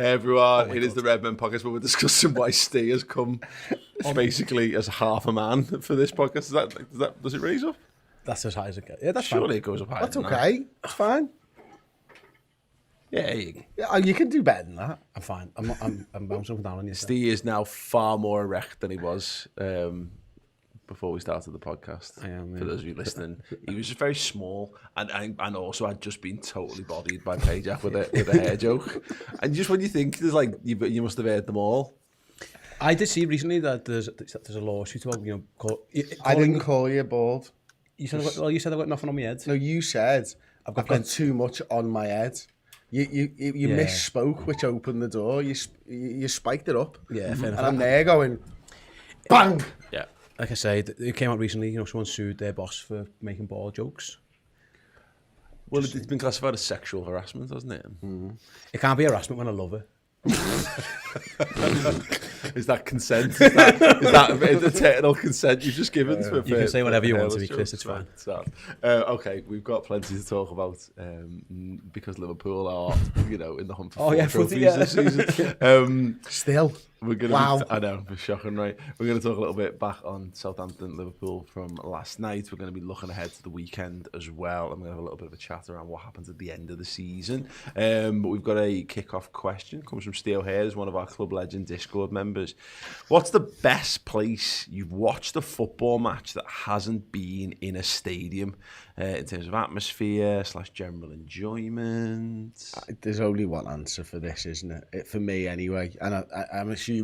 Hey everyone, it is the Redmen Podcast where we're discussing why Steve has come basically as half a man for this podcast. Does it raise up? That's as high as it gets. Yeah, that's Surely fine. it goes up higher. That's than okay. That. It's fine. Yeah, You can do better than that. I'm fine. I'm bouncing up and down on you. Steve is now far more erect than he was before we started the podcast. I am, yeah. For those of you listening, he was just very small, and also I'd just been totally bodied by Pajak with a hair joke. And just when you think there's like you must have heard them all. I did see recently that there's a lawsuit about I didn't call you bald. You said you said I've got nothing on my head. No, you said I've got too much on my head. You misspoke, which opened the door. You spiked it up. Yeah, fair enough. And I'm there going, bang. Yeah. Like I say, it came out recently. Someone sued their boss for making ball jokes. Well, it's been classified as sexual harassment, hasn't it? Mm-hmm. It can't be harassment when I love her. Is that consent? Is that eternal consent you've just given? You can say whatever you want to be, Chris. It's fine. Okay, we've got plenty to talk about because Liverpool are, in the hunt for four trophies this season. Still. We're gonna Wow. I know, it's shocking, right? We're going to talk a little bit back on Southampton, Liverpool from last night. We're going to be looking ahead to the weekend as well. I'm going to have a little bit of a chat around what happens at the end of the season. But we've got a kick-off question. Comes from Steve O'Hare, one of our Club Legend Discord members. What's the best place you've watched a football match that hasn't been in a stadium in terms of atmosphere / general enjoyment? There's only one answer for this, isn't it? For me, anyway. And I'm assuming,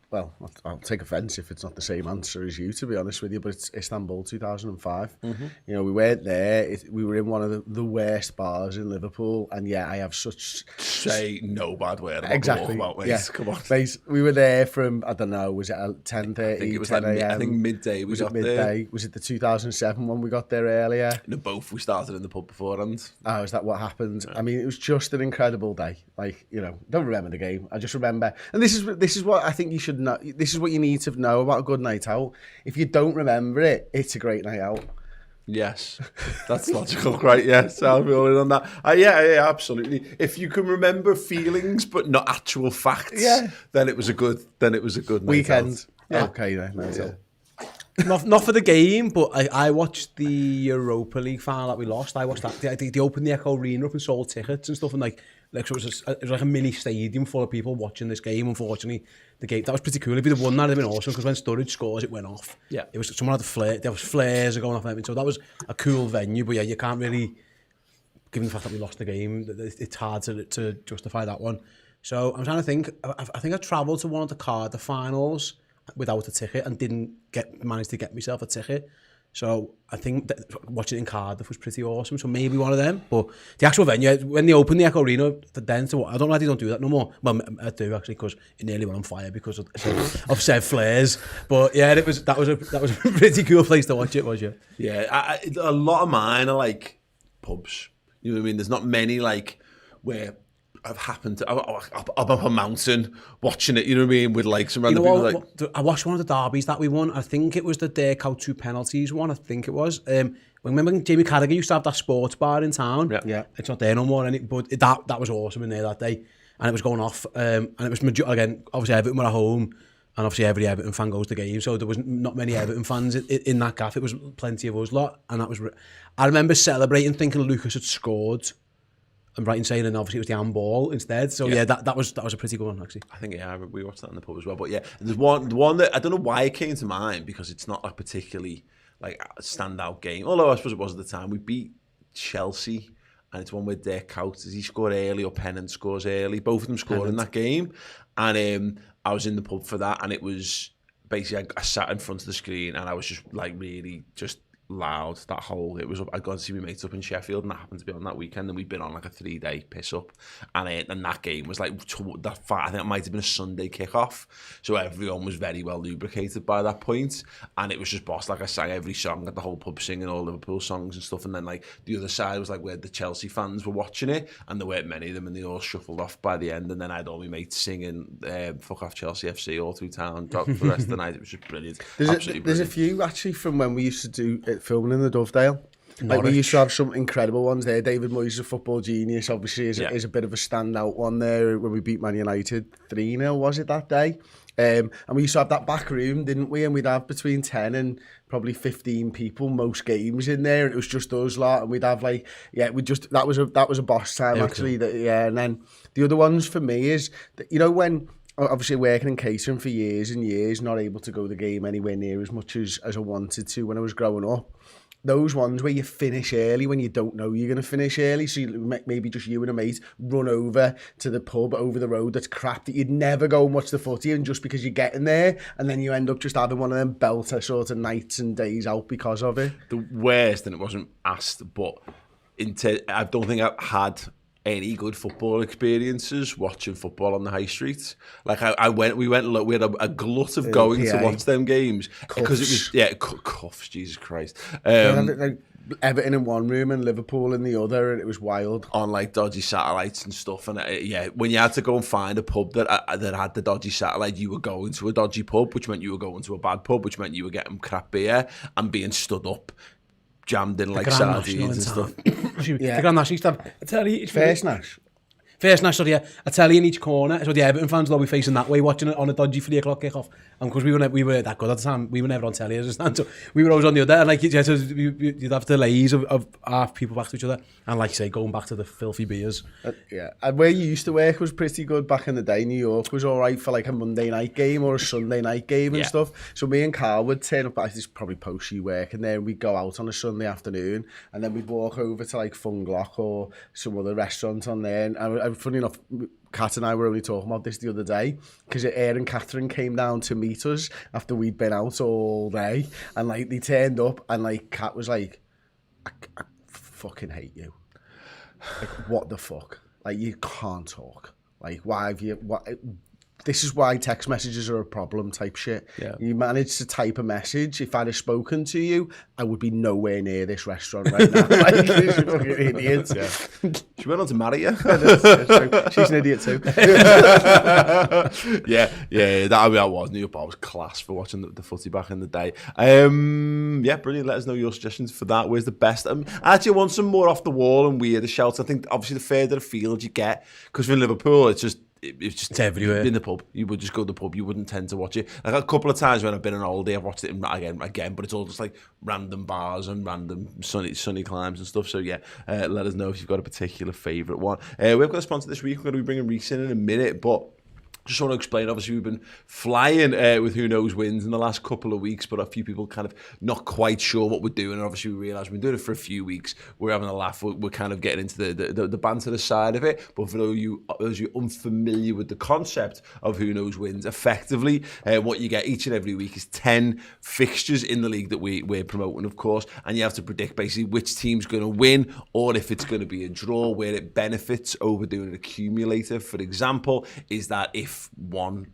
well, I'll take offence if it's not the same answer as you, to be honest with you, but it's Istanbul 2005. Mm-hmm. We weren't there. We were in one of the worst bars in Liverpool, and yeah, I have such... Say no bad word about exactly. the walkabout, mate. Yeah. Come on. We were there from, I don't know, was it 10:30, I think it was 10 a.m.? I think midday we got midday? there. Was it the 2007 one we got there earlier? No, both. We started in the pub beforehand. Oh, is that what happened? Yeah. I mean, it was just an incredible day. Don't remember the game. I just remember, and this is what I think you should know. This is what you need to know about a good night out. If you don't remember it, it's a great night out. Yes, that's logical, right? Yes, I'll be all in on that. Yeah, absolutely. If you can remember feelings but not actual facts, then it was a good night weekend. Out. Yeah. Okay, then. Not for the game, but I watched the Europa League final that we lost. I watched that. They opened the Echo Arena up and sold tickets and stuff, and so it was like a mini stadium full of people watching this game. Unfortunately, the game that was pretty cool. If they'd won that, it'd been awesome because when Sturridge scores, it went off. Yeah, it was someone had a flare. There was flares going off and everything. So that was a cool venue. But yeah, you can't really, given the fact that we lost the game, it's hard to justify that one. So I'm trying to think. I think I travelled to one of the Cardiff finals without a ticket and didn't manage to get myself a ticket. So I think that watching it in Cardiff was pretty awesome. So maybe one of them. But the actual venue, when they opened the Echo Arena, I don't know why they don't do that no more. Well, I do actually, because it nearly went on fire because of said flares. But yeah, that was a pretty cool place to watch it, was you? Yeah, a lot of mine are like pubs. You know what I mean? There's not many where I've happened to up a mountain watching it, you know what I mean, with some random people. I watched one of the derbies that we won. I think it was the Dirk 2 penalties one. I think it was. Remember when Jamie Carragher used to have that sports bar in town? Yeah. It's not there no more, but that was awesome in there that day, and it was going off. And it was again, obviously Everton were at home, and obviously every Everton fan goes to the game, so there was not many Everton fans in that gaff. It was plenty of us lot, and that was. I remember celebrating, thinking Lucas had scored. I'm right in saying, and obviously it was the handball instead. So yeah, that was a pretty good one actually. I think we watched that in the pub as well. But yeah, there's one that I don't know why it came to mind because it's not particularly a standout game. Although I suppose it was at the time. We beat Chelsea, and it's one where Dirk Kuyt, does he score early or Pennant scores early? Both of them scored in that game, and I was in the pub for that, and it was basically I sat in front of the screen and I was just really just loud that whole I got to see my mates up in Sheffield, and that happened to be on that weekend, and we'd been on a 3-day piss up, and that game was I think it might have been a Sunday kickoff, so everyone was very well lubricated by that point, and it was just boss. I sang every song at the whole pub, singing all Liverpool songs and stuff, and then the other side was where the Chelsea fans were watching it, and there weren't many of them, and they all shuffled off by the end, and then I had all my mates singing fuck off Chelsea FC all through town for the rest of the night. It was just brilliant. There's a few actually from when we used to do filming in the Dovedale. Like we used to have some incredible ones there. David Moyes, a football genius, obviously is a bit of a standout one there when we beat Man United 3-0, was it that day? And we used to have that back room, didn't we? And we'd have between 10 and probably 15 people most games in there, and it was just us lot. And we'd have that was a boss time actually. Cool. And then the other ones for me is that, when obviously working in catering for years and years, not able to go to the game anywhere near as much as I wanted to when I was growing up. Those ones where you finish early when you don't know you're going to finish early, so maybe just you and a mate run over to the pub over the road that's crap that you'd never go and watch the footy, and just because you're getting there, and then you end up just having one of them belter sort of nights and days out because of it. The worst, and it wasn't asked, but I don't think I've had any good football experiences watching football on the high street. Like we had a glut of going to watch them games because it was cuffs, Jesus Christ. Like Everton in one room and Liverpool in the other, and it was wild on like dodgy satellites and stuff. And when you had to go and find a pub that had the dodgy satellite, you were going to a dodgy pub, which meant you were going to a bad pub, which meant you were getting crap beer and being stood up, jammed in like sardines and stuff. The Grand Nash used to have, I tell you, First Nash, sorry, a telly in each corner, so the Everton fans will all be facing that way, watching it on a dodgy 3 o'clock kickoff. And because we were that good at the time, we were never on telly as a stand, so we were always on the other, and like so you'd have delays of half people back to each other, and like you say, going back to the filthy beers. And where you used to work was pretty good back in the day. New York was all right for like a Monday night game or a Sunday night game and stuff. So me and Carl would turn up, this is probably post you working there, and we'd go out on a Sunday afternoon, and then we'd walk over to like Funglock or some other restaurant on there. And funny enough, Kat and I were only talking about this the other day, because Aaron and Catherine came down to meet us after we'd been out all day, and like they turned up, and like Kat was like, I fucking hate you. Like, what the fuck? Like, you can't talk. Like, why have you... This is why text messages are a problem type shit. Yeah. You managed to type a message. If I'd have spoken to you, I would be nowhere near this restaurant right now. Like, this fucking idiot. Yeah. She went on to marry you. She's an idiot too. that was. New York was class for watching the footy back in the day. Brilliant. Let us know your suggestions for that. Where's the best? Actually, I want some more off the wall and weirder shouts. I think, obviously, the further afield you get, because in Liverpool, it's just everywhere. In the pub, you would just go to the pub. You wouldn't tend to watch it. Like a couple of times when I've been on holiday, I've watched it again, but it's all just like random bars and random sunny climes and stuff. So let us know if you've got a particular favourite one. We've got a sponsor this week. We're going to be bringing Reece in a minute, but just want to explain, obviously we've been flying with Who Knows Wins in the last couple of weeks, but a few people kind of not quite sure what we're doing, and obviously we realise we've been doing it for a few weeks, we're having a laugh, we're kind of getting into the banter side of it. But for those of you unfamiliar with the concept of Who Knows Wins, effectively what you get each and every week is 10 fixtures in the league that we're promoting, of course, and you have to predict basically which team's going to win, or if it's going to be a draw, where it benefits over doing an accumulator. For example, is that if one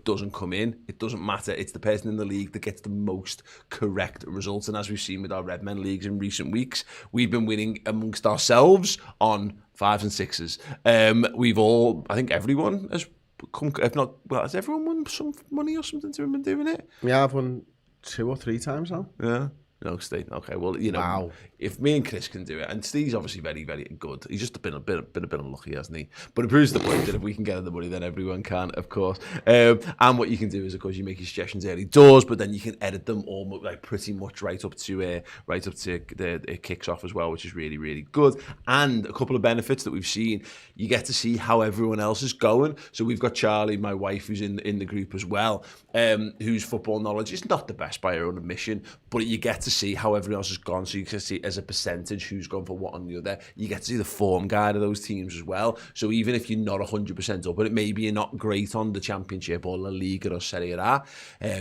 doesn't come in, it doesn't matter, it's the person in the league that gets the most correct results. And as we've seen with our Redmen leagues in recent weeks, we've been winning amongst ourselves on 5s and 6s. We've all, I think everyone has come, if not, has everyone won some money or something to have been doing it? Yeah, I've won 2 or 3 times now. Yeah. No, Steve. Okay, well, wow. If me and Chris can do it, and Steve's obviously very, very good. He's just been a bit unlucky, hasn't he? But it proves the point that if we can get the money, then everyone can, of course. And what you can do is, of course, you make your suggestions early doors, but then you can edit them all like pretty much right up to the kicks off as well, which is really, really good. And a couple of benefits that we've seen: you get to see how everyone else is going. So we've got Charlie, my wife, who's in the group as well, whose football knowledge is not the best by her own admission, but you get to see how everyone else has gone, so you can see as a percentage who's gone for what on the other. You get to see the form guide of those teams as well, so even if you're not 100% up, but maybe you're not great on the Championship or La Liga or Serie A,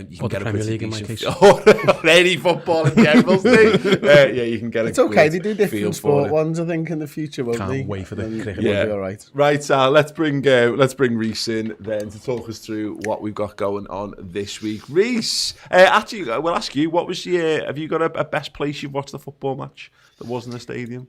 you can get a pretty League decent, or any football in general, Steve. You can get it's okay, they do different sport ones, I think, in the future, won't they? Can't wait for the cricket. Will be all right. Right, let's bring Reece in then to talk us through what we've got going on this week. Reece, actually, we'll ask you, what was have you got a best place you've watched a football match that wasn't a stadium?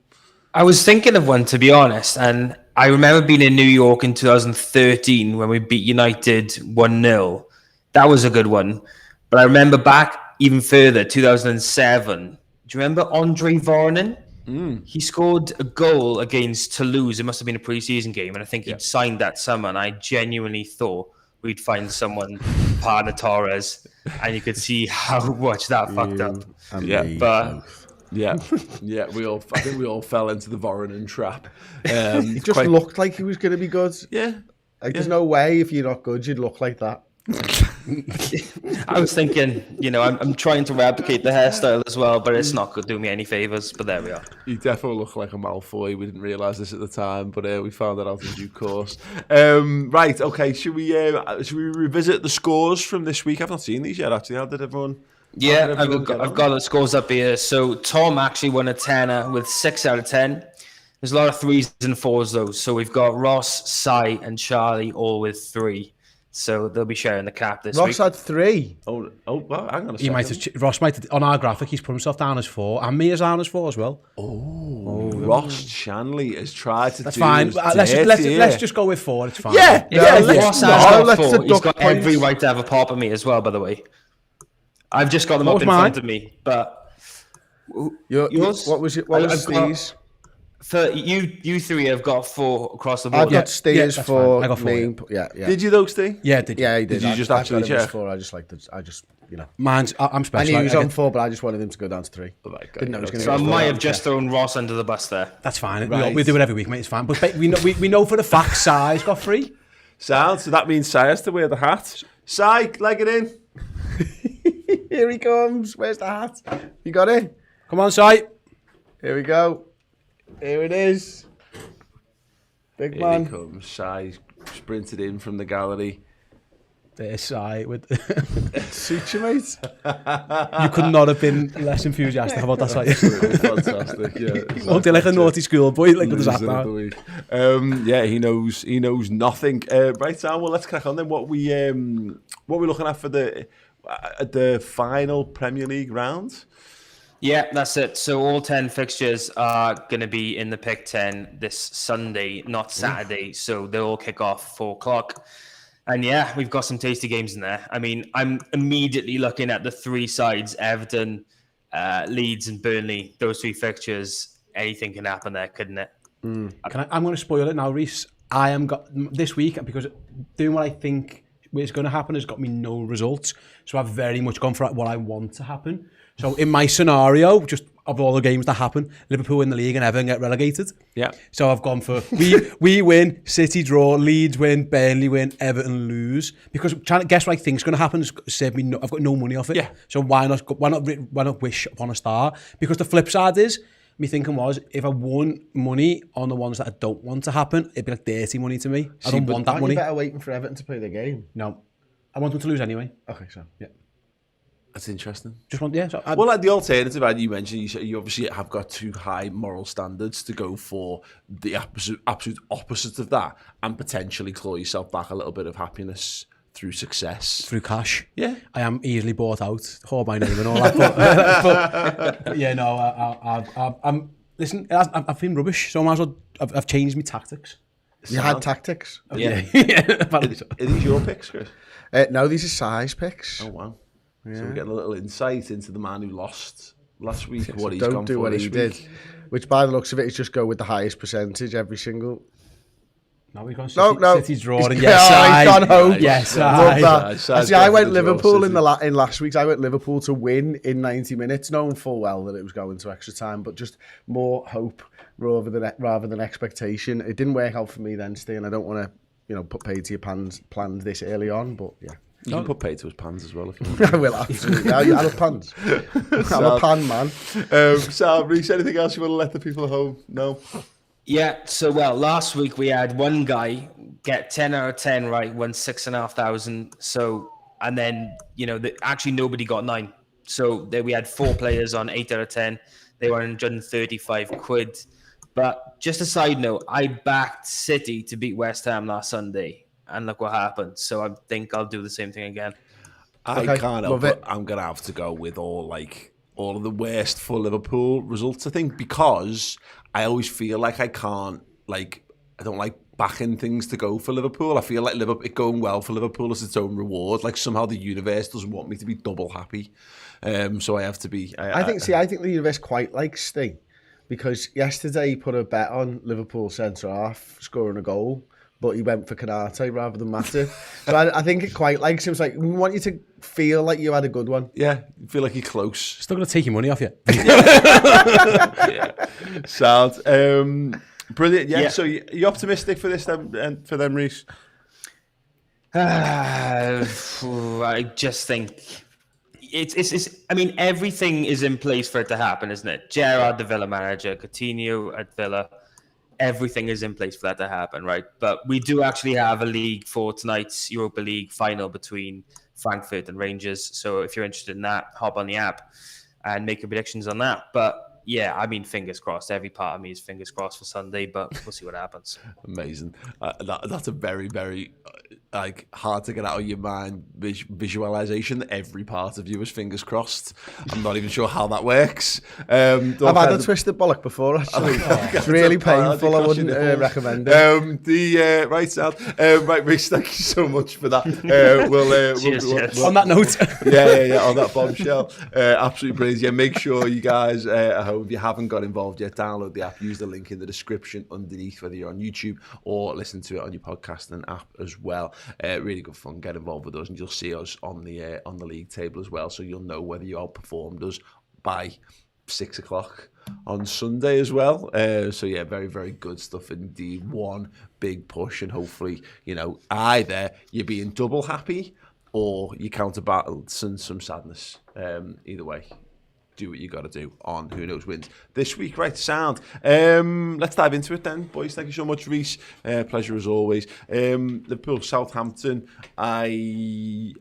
I was thinking of one, to be honest, and I remember being in New York in 2013 when we beat United 1-0. That was a good one. But I remember back even further, 2007. Do you remember Andre Voronin? He scored a goal against Toulouse. It must have been a pre-season game, and I think he'd signed that summer. And I genuinely thought we'd find someone, Partner Torres, and you could see how much that fucked up. But yeah, I think we all fell into the Voronin trap. He just looked like he was going to be good. Yeah. There's no way if you're not good, you'd look like that. I was thinking, I'm trying to replicate the hairstyle as well, but it's not going to do me any favours. But there we are. You definitely look like a Malfoy. We didn't realise this at the time, but we found that out in due course. Right, okay. Should we revisit the scores from this week? I've not seen these yet, actually. How did everyone... Yeah, I've got the scores up here. So Tom actually won a tenner with 6 out of 10. There's a lot of 3s and 4s, though. So we've got Ross, Sai, and Charlie all with 3. So they'll be sharing the cap this week. Ross had 3. Oh, well, hang on a second. Ross might have, on our graphic, he's put himself down as 4, and me as down as 4 as well. Ross Shanley has tried to That's do fine. his Let's just go with 4. It's fine. Yeah, Ross has got 4. He's got points. every right to have a pop at me as well, by the way. I've just got them up in front of me, but yours? What was it? What was these? You 3 have got 4 across the board. I've got Steers for I got 4. name. Yeah. Did you though, Steve? Yeah, did you? Yeah, he did. Did you just actually check? 4. I just Mine's, I'm I special. knew he was on 4, but I just wanted him to go down to 3. Didn't know he was going to So I go might 4. have just thrown Ross under the bus there. That's fine. Right. We do it every week, mate. It's fine. But we know for the fact Sai's got 3. So that means Sai has to wear the hat. Sai, leg it in. Here he comes. Where's the hat? You got it? Come on, Sai. Here we go. Here it is. Big Here man. he comes. Sai sprinted in from the gallery. There's Sai with... Suit you, mate. You could not have been less enthusiastic about that, Sai. Fantastic, yeah. Looked like a naughty schoolboy, like with his hat Loser of the down. week. Yeah, he knows nothing. Right, Sam. Well, let's crack on then. What we looking at for the final Premier League round? Yeah, that's it. So all 10 fixtures are going to be in the pick 10 this Sunday, not Saturday. So they all kick off 4 o'clock. And yeah, we've got some tasty games in there. I mean, I'm immediately looking at the 3 sides, Everton, Leeds and Burnley. Those 3 fixtures, anything can happen there, couldn't it? I'm going to spoil it now, Reece. I am this week, because doing what I think is going to happen has got me no results. So I've very much gone for what I want to happen. So in my scenario, just of all the games that happen, Liverpool win the league and Everton get relegated. Yeah. So I've gone for we win, City draw, Leeds win, Burnley win, Everton lose. Because trying to guess what I think is going to happen has saved me. I've got no money off it. Yeah. So why not wish upon a star? Because the flip side is, me thinking was, if I won money on the ones that I don't want to happen, it'd be like dirty money to me. I don't want that money. You better waiting for Everton to play the game. No, I want them to lose anyway. Okay, so Yeah. That's interesting. Just want, yeah. So Well, like the alternative, you mentioned, you obviously have got too high moral standards to go for the absolute opposite of that and potentially claw yourself back a little bit of happiness through success. through cash. Yeah. I am easily bought out, whore my name and all that. But yeah, no, I'm listen. I've been rubbish, so I might as well. I've changed my tactics. you had tactics. Yeah. Apparently so. Are these your picks, Chris? No, these are size picks. Oh, wow. Yeah. So we're getting a little insight into the man who lost last week, what he's Don't gone do for what this he week. did. Which, by the looks of it, is just go with the highest percentage every single. No, we've gone No. City's drawing. He's Yes, gone home. Yes, Love that. Side's See, I went definitely Liverpool draw in last week's. I went Liverpool to win in 90 minutes, knowing full well that it was going to extra time, but just more hope rather than expectation. It didn't work out for me then, Steve, and I don't want to, put paid to your plans this early on, but yeah. You can put paid to his pans as well if you want. I will, absolutely. I love pans. I'm a pan man. Sal, Reece, anything else you want to let the people at home know? Yeah, so last week we had one guy get 10 out of 10 right, won 6,500. So, and then, actually nobody got 9. So we had 4 players on 8 out of 10. They were 135 quid. But just a side note, I backed City to beat West Ham last Sunday. And look what happened. So I think I'll do the same thing again. I can't help it. I'm going to have to go with all of the worst for Liverpool results, I think, because I always feel like I can't, I don't like backing things to go for Liverpool. I feel like it going well for Liverpool is its own reward. Like somehow the universe doesn't want me to be double happy. So I have to be... I think the universe quite likes Steve. because yesterday he put a bet on Liverpool centre-half scoring a goal, but he went for Canate rather than Matip. So I think it quite likes him. It's like, we want you to feel like you had a good one. Yeah, you feel like you're close. Still going to take your money off you. Yeah. Sound. Brilliant. Yeah, so you optimistic for this for them, Reece? I just think it's. I mean, everything is in place for it to happen, isn't it? Gerrard, the Villa manager, Coutinho at Villa, everything is in place for that to happen, right? But we do actually have a league for tonight's Europa League final between Frankfurt and Rangers. So if you're interested in that, hop on the app and make your predictions on that. But yeah, I mean, fingers crossed. Every part of me is fingers crossed for Sunday, but we'll see what happens. Amazing. That's a very, very hard to get out of your mind visualization that every part of you is fingers crossed. I'm not even sure how that works. I've had a twisted bollock before, actually. It's really painful. I wouldn't recommend it. Right, Sal. Right, Reece, thank you so much for that. Cheers. On that note. Yeah, on that bombshell. Absolutely brilliant. Yeah, make sure you guys at home, if you haven't got involved yet, download the app. Use the link in the description underneath, whether you're on YouTube or listen to it on your podcasting app as well. Really good fun. Get involved with us, and you'll see us on the league table as well. So you'll know whether you outperformed us by 6 o'clock on Sunday as well. So yeah, very, very good stuff indeed. One big push, and hopefully, either you're being double happy or you counterbalance some sadness. Either way, do what you got to do on Who Knows Wins this week. Right, sound. Let's dive into it then, boys. Thank you so much, Reece. Pleasure as always. Liverpool, Southampton. I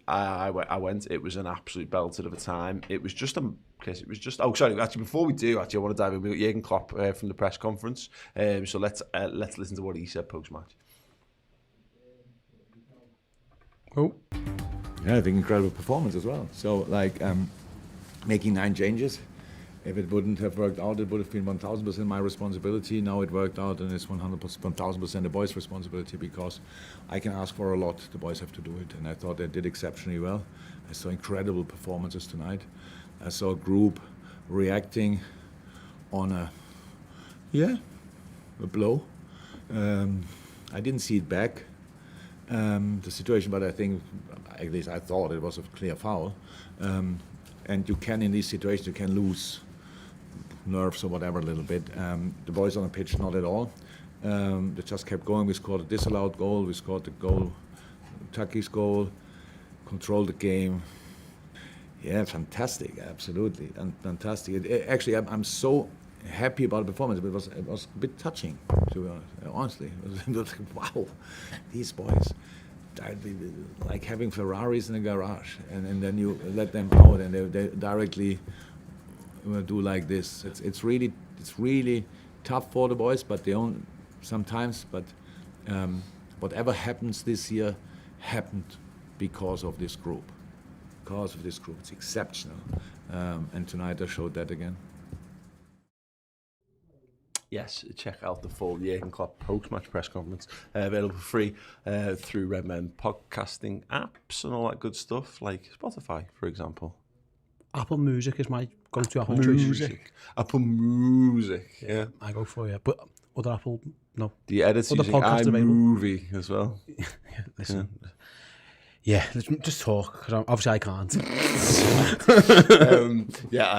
went. It was an absolute belter of a time. It was just Oh, sorry. Actually, before we do, I want to dive in. We got Jurgen Klopp from the press conference. So let's listen to what he said post match. Oh. Yeah, I think incredible performance as well. So making 9 changes. If it wouldn't have worked out, it would have been 1,000% my responsibility. Now it worked out, and it's 1,000% the boys' responsibility, because I can ask for a lot. The boys have to do it, and I thought they did exceptionally well. I saw incredible performances tonight. I saw a group reacting on a blow. I didn't see it back, the situation, but I think, at least I thought it was a clear foul. And you can, in these situations, you can lose nerves or whatever a little bit. The boys on the pitch, not at all. They just kept going. We scored a disallowed goal. We scored the goal, Turkey's goal, controlled the game. Yeah, fantastic, absolutely, and fantastic. Actually, I'm so happy about the performance. It was a bit touching, to be honest. Honestly, it was like, wow, these boys. Like having Ferraris in the garage, and then you let them out, and they directly do like this. It's really tough for the boys, but they own sometimes. But whatever happens this year happened because of this group. It's exceptional, and tonight I showed that again. Yes, check out the full Jurgen Klopp post-match press conference, available for free through Redmen Podcasting apps and all that good stuff, like Spotify, for example. Apple Music is my go-to Apple Music. Apple Music, yeah. I go for, yeah. But other Apple, no. The edit's other using iMovie as well. Listen. Yeah, let's just talk, because obviously I can't.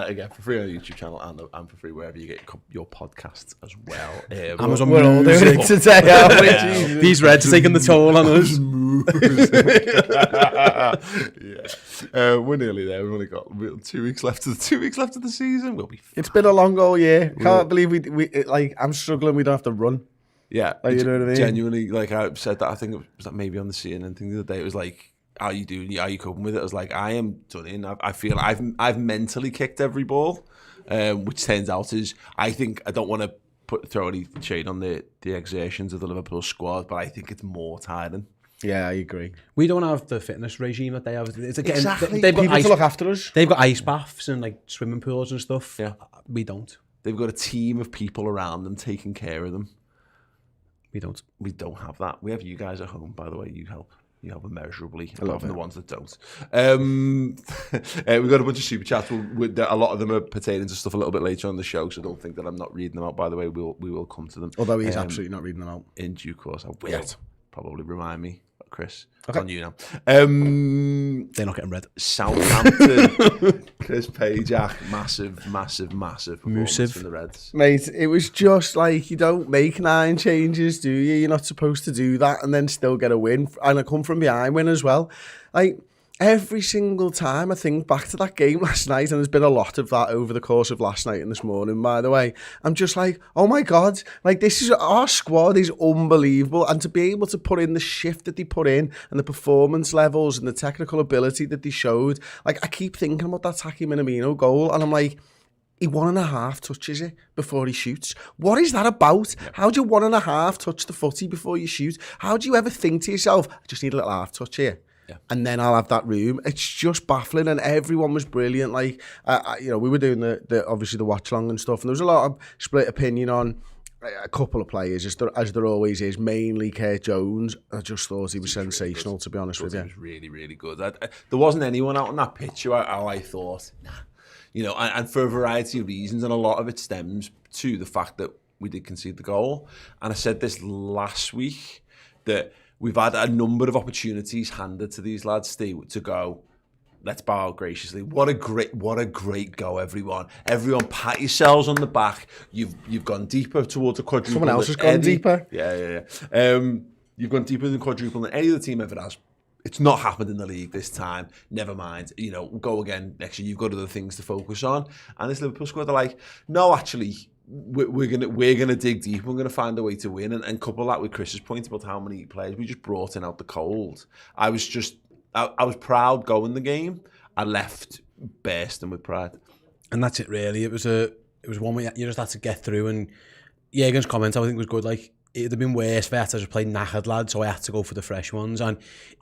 Again, for free on the YouTube channel and for free wherever you get your podcasts as well. Amazon We're all doing it today, aren't we? These Reds are taking the toll on us. We're nearly there. We've only got 2 weeks left of the season. We'll be fine. It's been a long all year. Can't believe we I'm struggling. We don't have to run. Yeah, you know what I mean? Genuinely, like I said that, I think it was maybe on the CNN thing the other day. It was like, how are you doing? How are you coping with it? I was like, I am done in. I feel I've mentally kicked every ball, which turns out is, I think, I don't want to throw any shade on the exertions of the Liverpool squad, but I think it's more tiring. Yeah, I agree. We don't have the fitness regime that they have. It's again, exactly. They've got People to look after us. They've got ice baths and like swimming pools and stuff. Yeah, we don't. They've got a team of people around them taking care of them. We don't. We don't have that. We have you guys at home, by the way. You help. immeasurably apart from the ones that don't. We've got a bunch of super chats. A lot of them are pertaining to stuff a little bit later on the show, so don't think that I'm not reading them out. By the way, we will come to them. Although he's absolutely not reading them out. In due course, I will. Yet. Probably remind me, Chris. Okay. It's on you now. They're not getting read. Southampton, Chris Pajak, massive performance from the Reds. Mate, it was just like, you don't make 9 changes, do you? You're not supposed to do that and then still get a win. And a come from behind win as well. Like, every single time I think back to that game last night, and there's been a lot of that over the course of last night and this morning, by the way, I'm just like, oh my God, like our squad is unbelievable. And to be able to put in the shift that they put in and the performance levels and the technical ability that they showed, like I keep thinking about that Taki Minamino goal and I'm like, he 1.5 touches it before he shoots. What is that about? Yeah. How do you 1.5 touch the footy before you shoot? How do you ever think to yourself, I just need a little half touch here? Yeah. And then I'll have that room. It's just baffling, and everyone was brilliant. Like, we were doing the obviously the watch long and stuff, and there was a lot of split opinion on a couple of players, as there always is. Mainly Kurt Jones. I just thought he was sensational, to be honest with you. He was really, really good. There wasn't anyone out on that pitch who I thought, nah. And for a variety of reasons, and a lot of it stems to the fact that we did concede the goal. And I said this last week that we've had a number of opportunities handed to these lads to go, let's bow out graciously. What a great go, everyone. Everyone pat yourselves on the back. You've gone deeper towards a quadruple. Someone else has gone deeper. Yeah. You've gone deeper than quadruple than any other team ever has. It's not happened in the league this time. Never mind. Go again next year. You've got other things to focus on. And this Liverpool squad are like, no, actually, we're gonna dig deep. We're gonna find a way to win, and couple that with Chris's point about how many players we just brought in out the cold. I was proud going the game. I left bursting with pride, and that's it really. It was one where you just had to get through. And Jürgen's comment I think was good. Like, it'd have been worse if I had to just play knackered lads, so I had to go for the fresh ones. And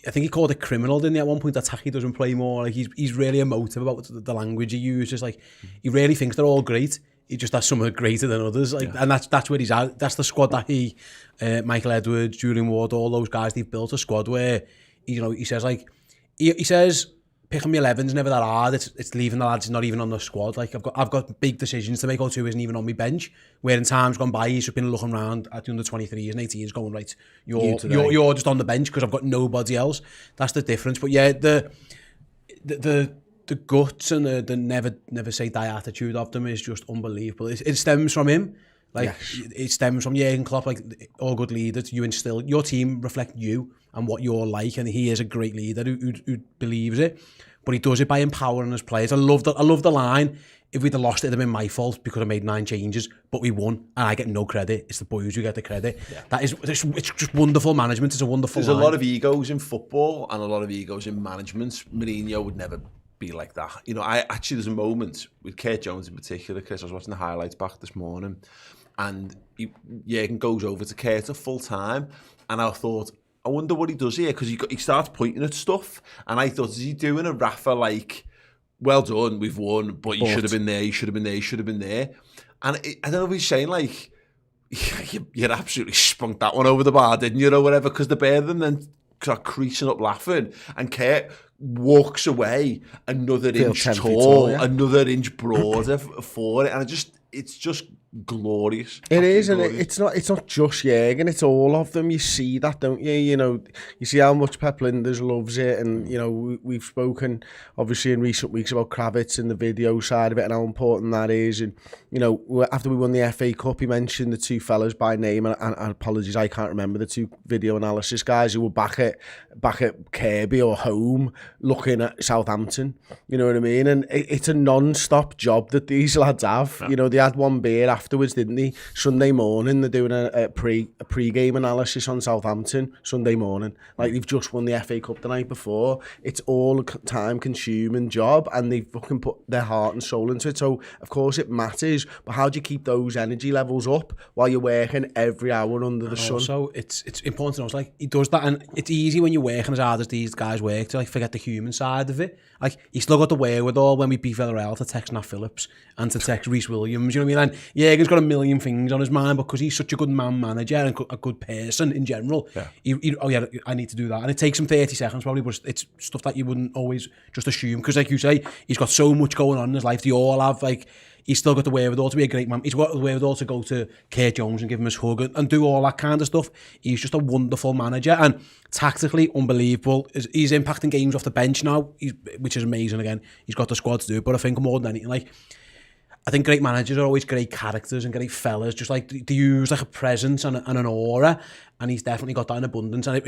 I think he called it criminal, didn't he, at one point, that Taki doesn't play more. Like, he's really emotive about the language he uses. Like, he really thinks they're all great. He just has some are greater than others, and that's where he's at. That's the squad that Michael Edwards, Julian Ward, all those guys, they've built a squad where, he says like, he says picking my 11's never that hard. It's leaving the lads not even on the squad. Like, I've got big decisions to make. O2 isn't even on my bench. Where in times gone by, he's just been looking around at the under 23s and 18s, going, right, you're just on the bench because I've got nobody else. That's the difference. But yeah, the guts and the never say die attitude of them is just unbelievable. It stems from him. Like, yes. It stems from Jürgen Klopp. Like, all good leaders, you instill, your team reflect you and what you're like, and he is a great leader who believes it, but he does it by empowering his players. I love the line, if we'd have lost it, it'd have been my fault because I made 9 changes, but we won and I get no credit. It's the boys who get the credit. Yeah. It's just wonderful management. It's a wonderful There's line. a lot of egos in football and a lot of egos in management. Mourinho would never be like that. There's a moment with Kurt Jones in particular, Chris. I was watching the highlights back this morning, and Jürgen goes over to Kurt at full time, and I thought, I wonder what he does here, because he starts pointing at stuff, and I thought, is he doing a Rafa like, well done, we've won, but you should have been there, you should have been there, you should have been there. And I don't know if he's saying like, you absolutely spunked that one over the bar, didn't you, or whatever, because the pair of them then start creasing up laughing, and Kurt walks away another inch tall, another inch broader for it, and it's just glorious. It is, and it's not just Jürgen, it's all of them. You see that, don't you? You see how much Pep Linders loves it, and we've spoken obviously in recent weeks about Kravitz and the video side of it and how important that is. And after we won the FA Cup, he mentioned the 2 fellas by name, and apologies, I can't remember the 2 video analysis guys who were back at Kirby or home looking at Southampton. You know what I mean? And it's a non-stop job that these lads have. Yeah. They had one beer afterwards, didn't they? Sunday morning, they're doing a pre-game analysis on Southampton. Sunday morning, like they've just won the FA Cup the night before. It's all a time-consuming job, and they've fucking put their heart and soul into it. So of course it matters, but how do you keep those energy levels up while you're working every hour under the sun? So it's important to know. It's like he does that, and it's easy when you're working as hard as these guys work to like forget the human side of it. Like, he still got the wherewithal when we beat Villarreal to text Nat Phillips and to text Reece Williams, you know what I mean? And Jürgen's got a million things on his mind, but because he's such a good manager and a good person in general, I need to do that. And it takes him 30 seconds probably, but it's stuff that you wouldn't always just assume. Because like you say, he's got so much going on in his life. They all have, like, he's still got the wherewithal to be a great man. He's got the wherewithal to go to Kurt Jones and give him his hug and do all that kind of stuff. He's just a wonderful manager and tactically unbelievable. He's impacting games off the bench now, which is amazing again. He's got the squad to do it, but I think more than anything, like, I think great managers are always great characters and great fellas, just like they use like a presence and an aura, and he's definitely got that in abundance, and it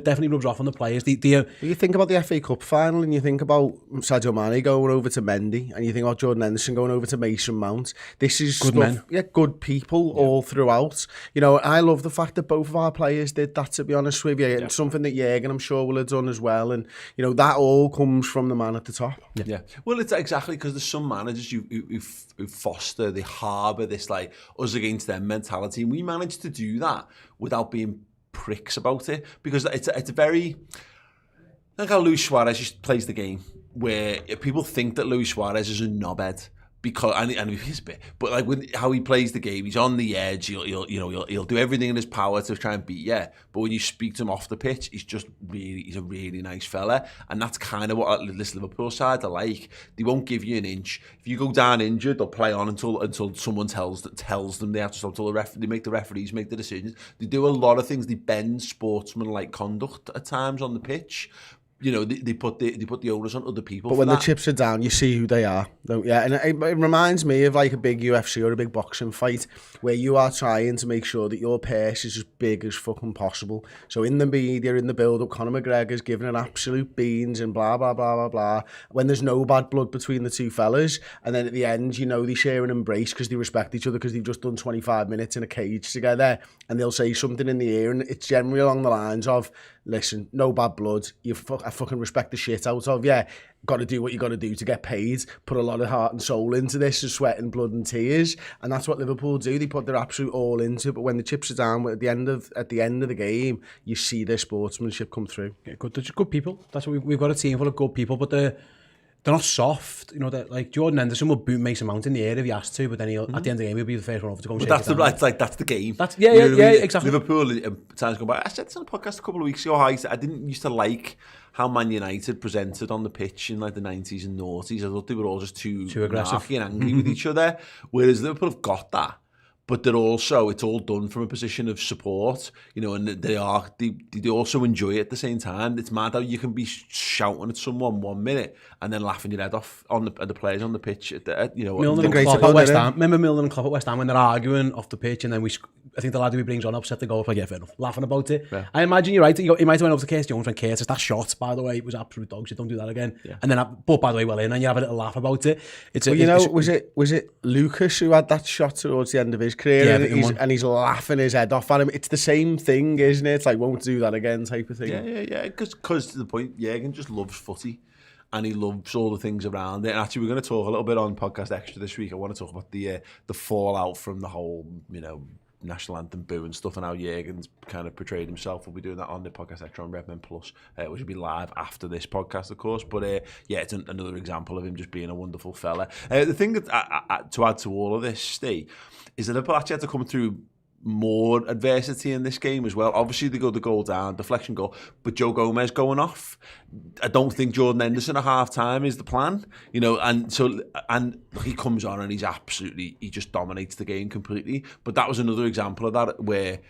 definitely rubs off on the players. You think about the FA Cup final and you think about Sadio Mane going over to Mendy, and you think about Jordan Henderson going over to Mason Mount. This is good stuff, men. Yeah, good people all throughout. You know, I love the fact that both of our players did that, to be honest with you. Yeah. And something that Jürgen, I'm sure, will have done as well. And, you know, that all comes from the man at the top. Yeah. Well, it's exactly because there's some managers who foster, they harbour this, like, us against them mentality. And we managed to do that without being pricks about it, because it's a very, like how Luis Suarez just plays the game, where people think that Luis Suarez is a knobhead because, and he's a bit, but like with how he plays the game, he's on the edge. He'll do everything in his power to try and beat you. But when you speak to him off the pitch, he's a really nice fella, and that's kind of what this Liverpool side are like. They won't give you an inch. If you go down injured, they'll play on until someone tells them they have to stop. Until they make the referees make the decisions. They do a lot of things. They bend sportsman-like conduct at times on the pitch. You know, they put the onus on other people. But when the chips are down, you see who they are, don't you? And it reminds me of like a big UFC or a big boxing fight where you are trying to make sure that your purse is as big as fucking possible. So in the media, in the build-up, Conor McGregor's giving an absolute beans and blah, blah, blah, blah, blah. When there's no bad blood between the two fellas. And then at the end, you know, they share an embrace because they respect each other because they've just done 25 minutes in a cage together. And they'll say something in the ear. And it's generally along the lines of, listen, no bad blood. I fucking respect the shit out of you. Got to do what you got to do to get paid. Put a lot of heart and soul into this, and sweat and blood and tears. And that's what Liverpool do. They put their absolute all into it. But when the chips are down, at the end of the game, you see their sportsmanship come through. Yeah, good. They're just good people. That's what we've got, a team full of good people, but they're not soft. You know, that like Jordan Henderson will boot Mason Mount in the air if he has to, but then at the end of the game he'll be the first one over to go and shake that's the game. Exactly. Liverpool, times go by. I said this on the podcast a couple of weeks ago. I didn't used to like how Man United presented on the pitch in like the 90s and noughties. I thought they were all just too aggressive and angry with each other. Whereas Liverpool have got that. But they're also, it's all done from a position of support, you know, and they also enjoy it at the same time. It's mad how you can be shouting at someone 1 minute and then laughing your head off at the players on the pitch. Milner and Klopp at West Ham. Remember Milner and Klopp at West Ham when they're arguing off the pitch, and then I think the lad who he brings on upset the goal, like, yeah, fair enough, laughing about it. Yeah. I imagine you're right. He might have went over to Kurt Jones when Curtis, that shot, by the way, it was absolute dog shit. Don't do that again. Yeah. And then, but by the way, well in, and you have a little laugh about it. Was it Lucas who had that shot towards the end of his career? Yeah, and he's laughing his head off at him. It's the same thing, isn't it? It's like, won't do that again type of thing. Yeah. Because to the point, Jürgen just loves footy. And he loves all the things around it. And actually, we're going to talk a little bit on Podcast Extra this week. I want to talk about the fallout from the whole, you know, national anthem boo and stuff, and how Jürgen's kind of portrayed himself. We'll be doing that on the Podcast Extra on Redmen Plus, which will be live after this podcast, of course. But it's another example of him just being a wonderful fella. The thing that to add to all of this, Steve, is that Liverpool actually had to come through more adversity in this game as well. Obviously, they got the goal down, deflection goal, but Joe Gomez going off. I don't think Jordan Henderson at half-time is the plan, you know, and he comes on and he just dominates the game completely. But that was another example of that, where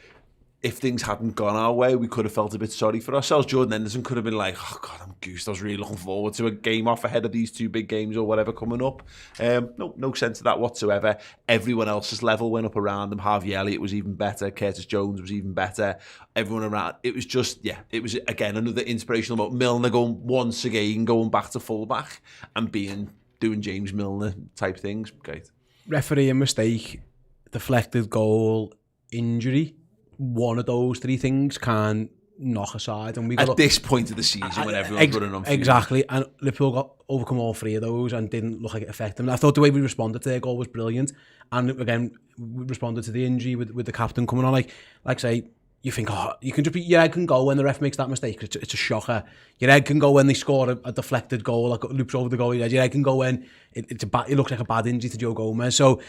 if things hadn't gone our way, we could have felt a bit sorry for ourselves. Jordan Henderson could have been like, oh God, I'm goosed. I was really looking forward to a game off ahead of these two big games or whatever coming up. No sense of that whatsoever. Everyone else's level went up around them. Harvey Elliott was even better. Curtis Jones was even better. Everyone around. It was just, it was, again, another inspirational moment. Milner going back to fullback and doing James Milner type things. Great. Referee and mistake, deflected goal, injury. One of those three things can knock aside, and at this point of the season when everyone's running on fumes. Exactly, and Liverpool got overcome all three of those and didn't look like it affected them. I thought the way we responded to their goal was brilliant, and again we responded to the injury with the captain coming on. Like say, you think, you can just be, your head can go when the ref makes that mistake. It's a shocker. Your head can go when they score a deflected goal, like loops over the goal. Your head can go when it looks like a bad injury to Joe Gomez. So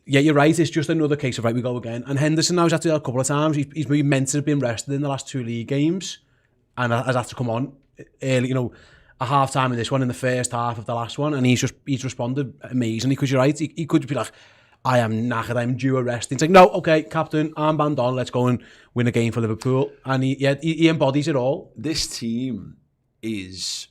yeah, you're right. It's just another case of, right, we go again. And Henderson now has had to do that a couple of times. He's meant to have been rested in the last 2 league games and has had to come on early, you know, a half time in this one, in the first half of the last one, and he's responded amazingly, because you're right, he could be like, I am knackered, I'm due a rest. It's like, no, okay, captain, armband on, let's go and win a game for Liverpool. And he embodies it all. This team is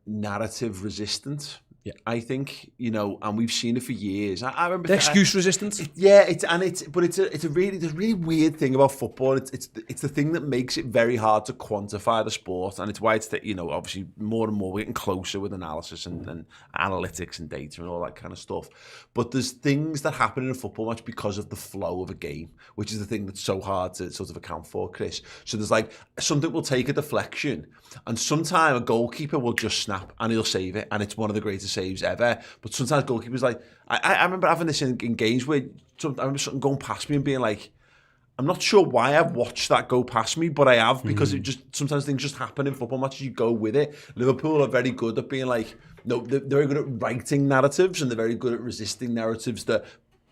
narrative resistant. Yeah. I think, you know, and we've seen it for years. I remember the excuse resistance. It's a really weird thing about football. It's the thing that makes it very hard to quantify the sport, and it's why it's you know, obviously more and more we're getting closer with analysis and analytics and data and all that kind of stuff. But there's things that happen in a football match because of the flow of a game, which is the thing that's so hard to sort of account for, Chris. So there's like something will take a deflection, and sometime a goalkeeper will just snap and he'll save it, and it's one of the greatest saves ever. But sometimes goalkeepers, like, I remember having this in games where I remember something going past me and being like, I'm not sure why I've watched that go past me, but I have, because it just, sometimes things just happen in football matches, you go with it. Liverpool are very good at being like, no, they're very good at writing narratives, and they're very good at resisting narratives that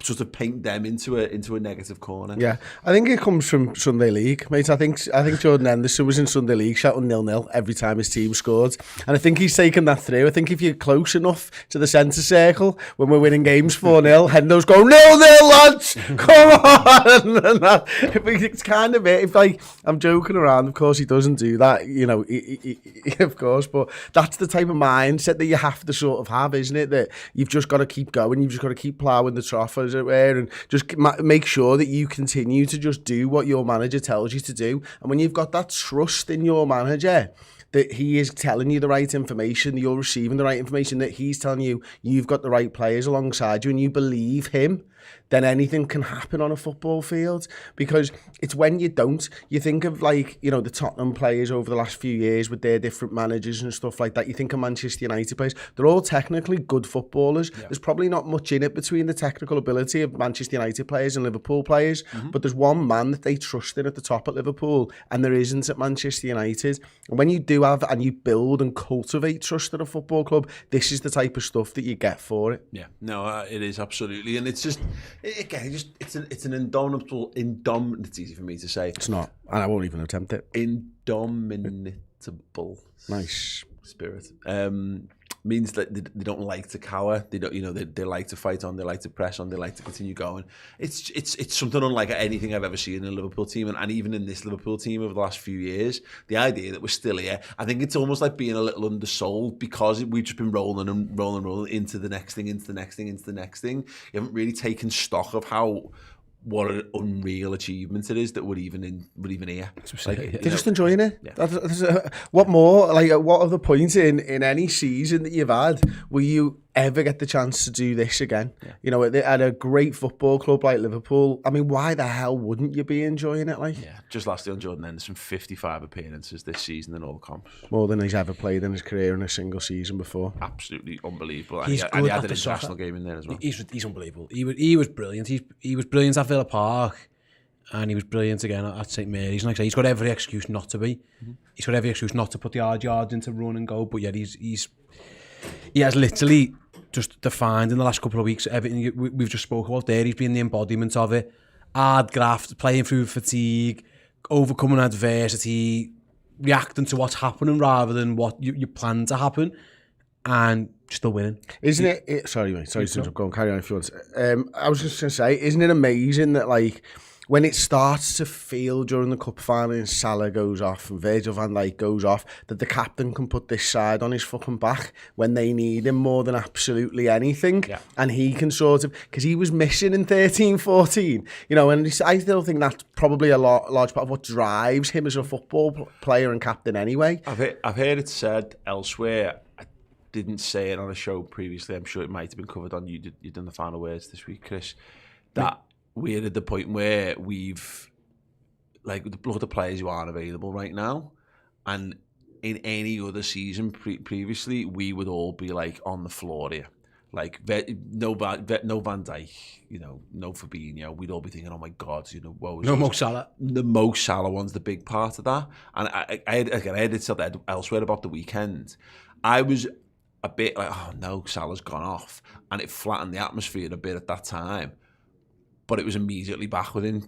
sort of paint them into a negative corner. Yeah, I think it comes from Sunday League, mate. I think Jordan Henderson was in Sunday League shouting 0-0 every time his team scored, and I think he's taken that through. I think if you're close enough to the centre circle when we're winning games 4-0, Hendo's go 0-0, lads, come on, and that, it's kind of it. If like, I'm joking around, of course he doesn't do that, you know, he, of course, but that's the type of mindset that you have to sort of have, isn't it? That you've just got to keep going, you've just got to keep ploughing the trough, as it were, and just make sure that you continue to just do what your manager tells you to do. And when you've got that trust in your manager, that he is telling you the right information, that you're receiving the right information, that he's telling you you've got the right players alongside you, and you believe him, then anything can happen on a football field. Because it's when you don't, you think of, like, you know, the Tottenham players over the last few years with their different managers and stuff like that. You think of Manchester United players, they're all technically good footballers. Yeah. There's probably not much in it between the technical ability of Manchester United players and Liverpool players, but there's one man that they trust in at the top at Liverpool, and there isn't at Manchester United. And when you do have, and you build and cultivate trust at a football club, this is the type of stuff that you get for it. Yeah, no, it is absolutely, and it's just, again, it's an indomitable. It's easy for me to say. It's not, and I won't even attempt it. Indomitable. Nice spirit. Means that they don't like to cower. They don't, you know, they like to fight on. They like to press on. They like to continue going. It's something unlike anything I've ever seen in a Liverpool team, and even in this Liverpool team over the last few years. The idea that we're still here, I think it's almost like being a little undersold, because we've just been rolling into the next thing, into the next thing, into the next thing. You haven't really taken stock of what an unreal achievement it is that we're even here. They're just enjoying it. Yeah. What more? Like, what other point in any season that you've had will you ever get the chance to do this again? Yeah. You know, at a great football club like Liverpool. I mean, why the hell wouldn't you be enjoying it? Like, yeah, just last year on Jordan Henderson, 55 appearances this season in all comps. More than he's ever played in his career in a single season before. Absolutely unbelievable. He's and good he had at an international game in there as well. He's unbelievable. He was brilliant. He was brilliant at Villa Park, and he was brilliant again at St Mary's. And like I say, he's got every excuse not to be. He's got every excuse not to put the hard yards into run and go. But yet he has literally just defined in the last couple of weeks everything we've just spoke about there. He's been the embodiment of it. Hard graft, playing through fatigue, overcoming adversity, reacting to what's happening rather than what you plan to happen, and still winning. Isn't it sorry, mate. Sorry to go and carry on if you want. I was just going to say, isn't it amazing that, like, when it starts to feel during the cup final and Salah goes off and Virgil van Dijk goes off, that the captain can put this side on his fucking back when they need him more than absolutely anything. Yeah. And he can sort of, because he was missing in 13-14, you know, and I still think that's probably a large part of what drives him as a football player and captain anyway. I've heard it said elsewhere, I didn't say it on a show previously, I'm sure it might have been covered on you've done the final words this week, Chris, that we're at the point where we've, like, look at the players who aren't available right now, and in any other season previously, we would all be like on the floor here, like no Van Dijk, you know, no Fabinho. We'd all be thinking, oh my God, you know, no Mo Salah. The Mo Salah one's the big part of that, and I had it said elsewhere about the weekend. I was a bit like, oh no, Salah's gone off, and it flattened the atmosphere a bit at that time. but it was immediately back within.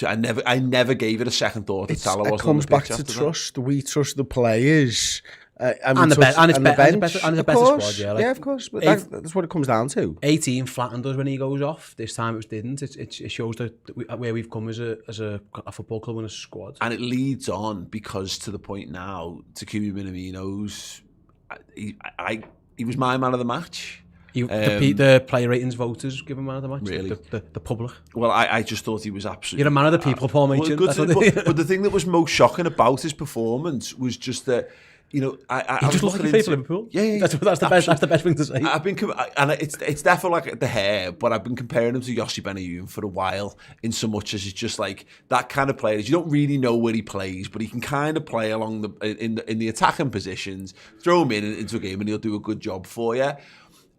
I never gave it a second thought. It comes back to trust. We trust the players. And it's a better squad, yeah. Yeah, of course. But that's what it comes down to. 18 flattened us when he goes off. This time it didn't. It shows that where we've come as a football club and a squad. And it leads on because to the point now, Takumi Minamino's, he was my man of the match. The player ratings voters give him man of the match. Really? The public. Well, I just thought he was absolutely... You're a man of the people, Paul Machin. But the thing that was most shocking about his performance was just that, you know, he just looked like a favourite Liverpool. Yeah. That's the best thing to say. It's definitely like the hair, but I've been comparing him to Yossi Benayoun for a while, in so much as he's just like that kind of player. You don't really know where he plays, but he can kind of play along in the attacking positions, throw him into a game, and he'll do a good job for you.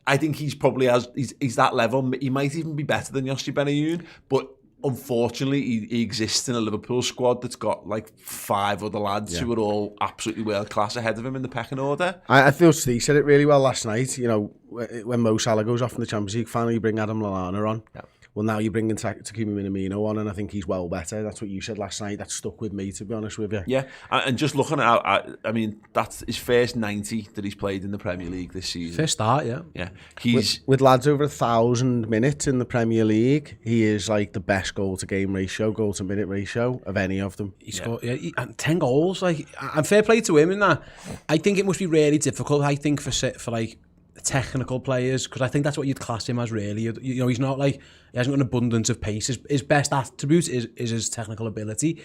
I think he's probably he's that level. He might even be better than Yossi Benayoun, but unfortunately, he exists in a Liverpool squad that's got like 5 other lads who are all absolutely world class ahead of him in the pecking order. I feel Steve said it really well last night. You know, when Mo Salah goes off in the Champions League, finally you bring Adam Lallana on. Yeah. Well, now you're bringing Takumi Minamino on, and I think he's well better. That's what you said last night. That stuck with me, to be honest with you. Yeah, and just looking at, I mean, that's his first 90 that he's played in the Premier League this season. First start, yeah. Yeah, he's with lads over 1,000 minutes in the Premier League. He is like the best goal to minute ratio of any of them. He scored and 10 goals. Like, and fair play to him in that. I think it must be really difficult. I think for like technical players, because I think that's what you'd class him as, really. You know, he's not like, he hasn't got an abundance of pace. His best attribute is his technical ability.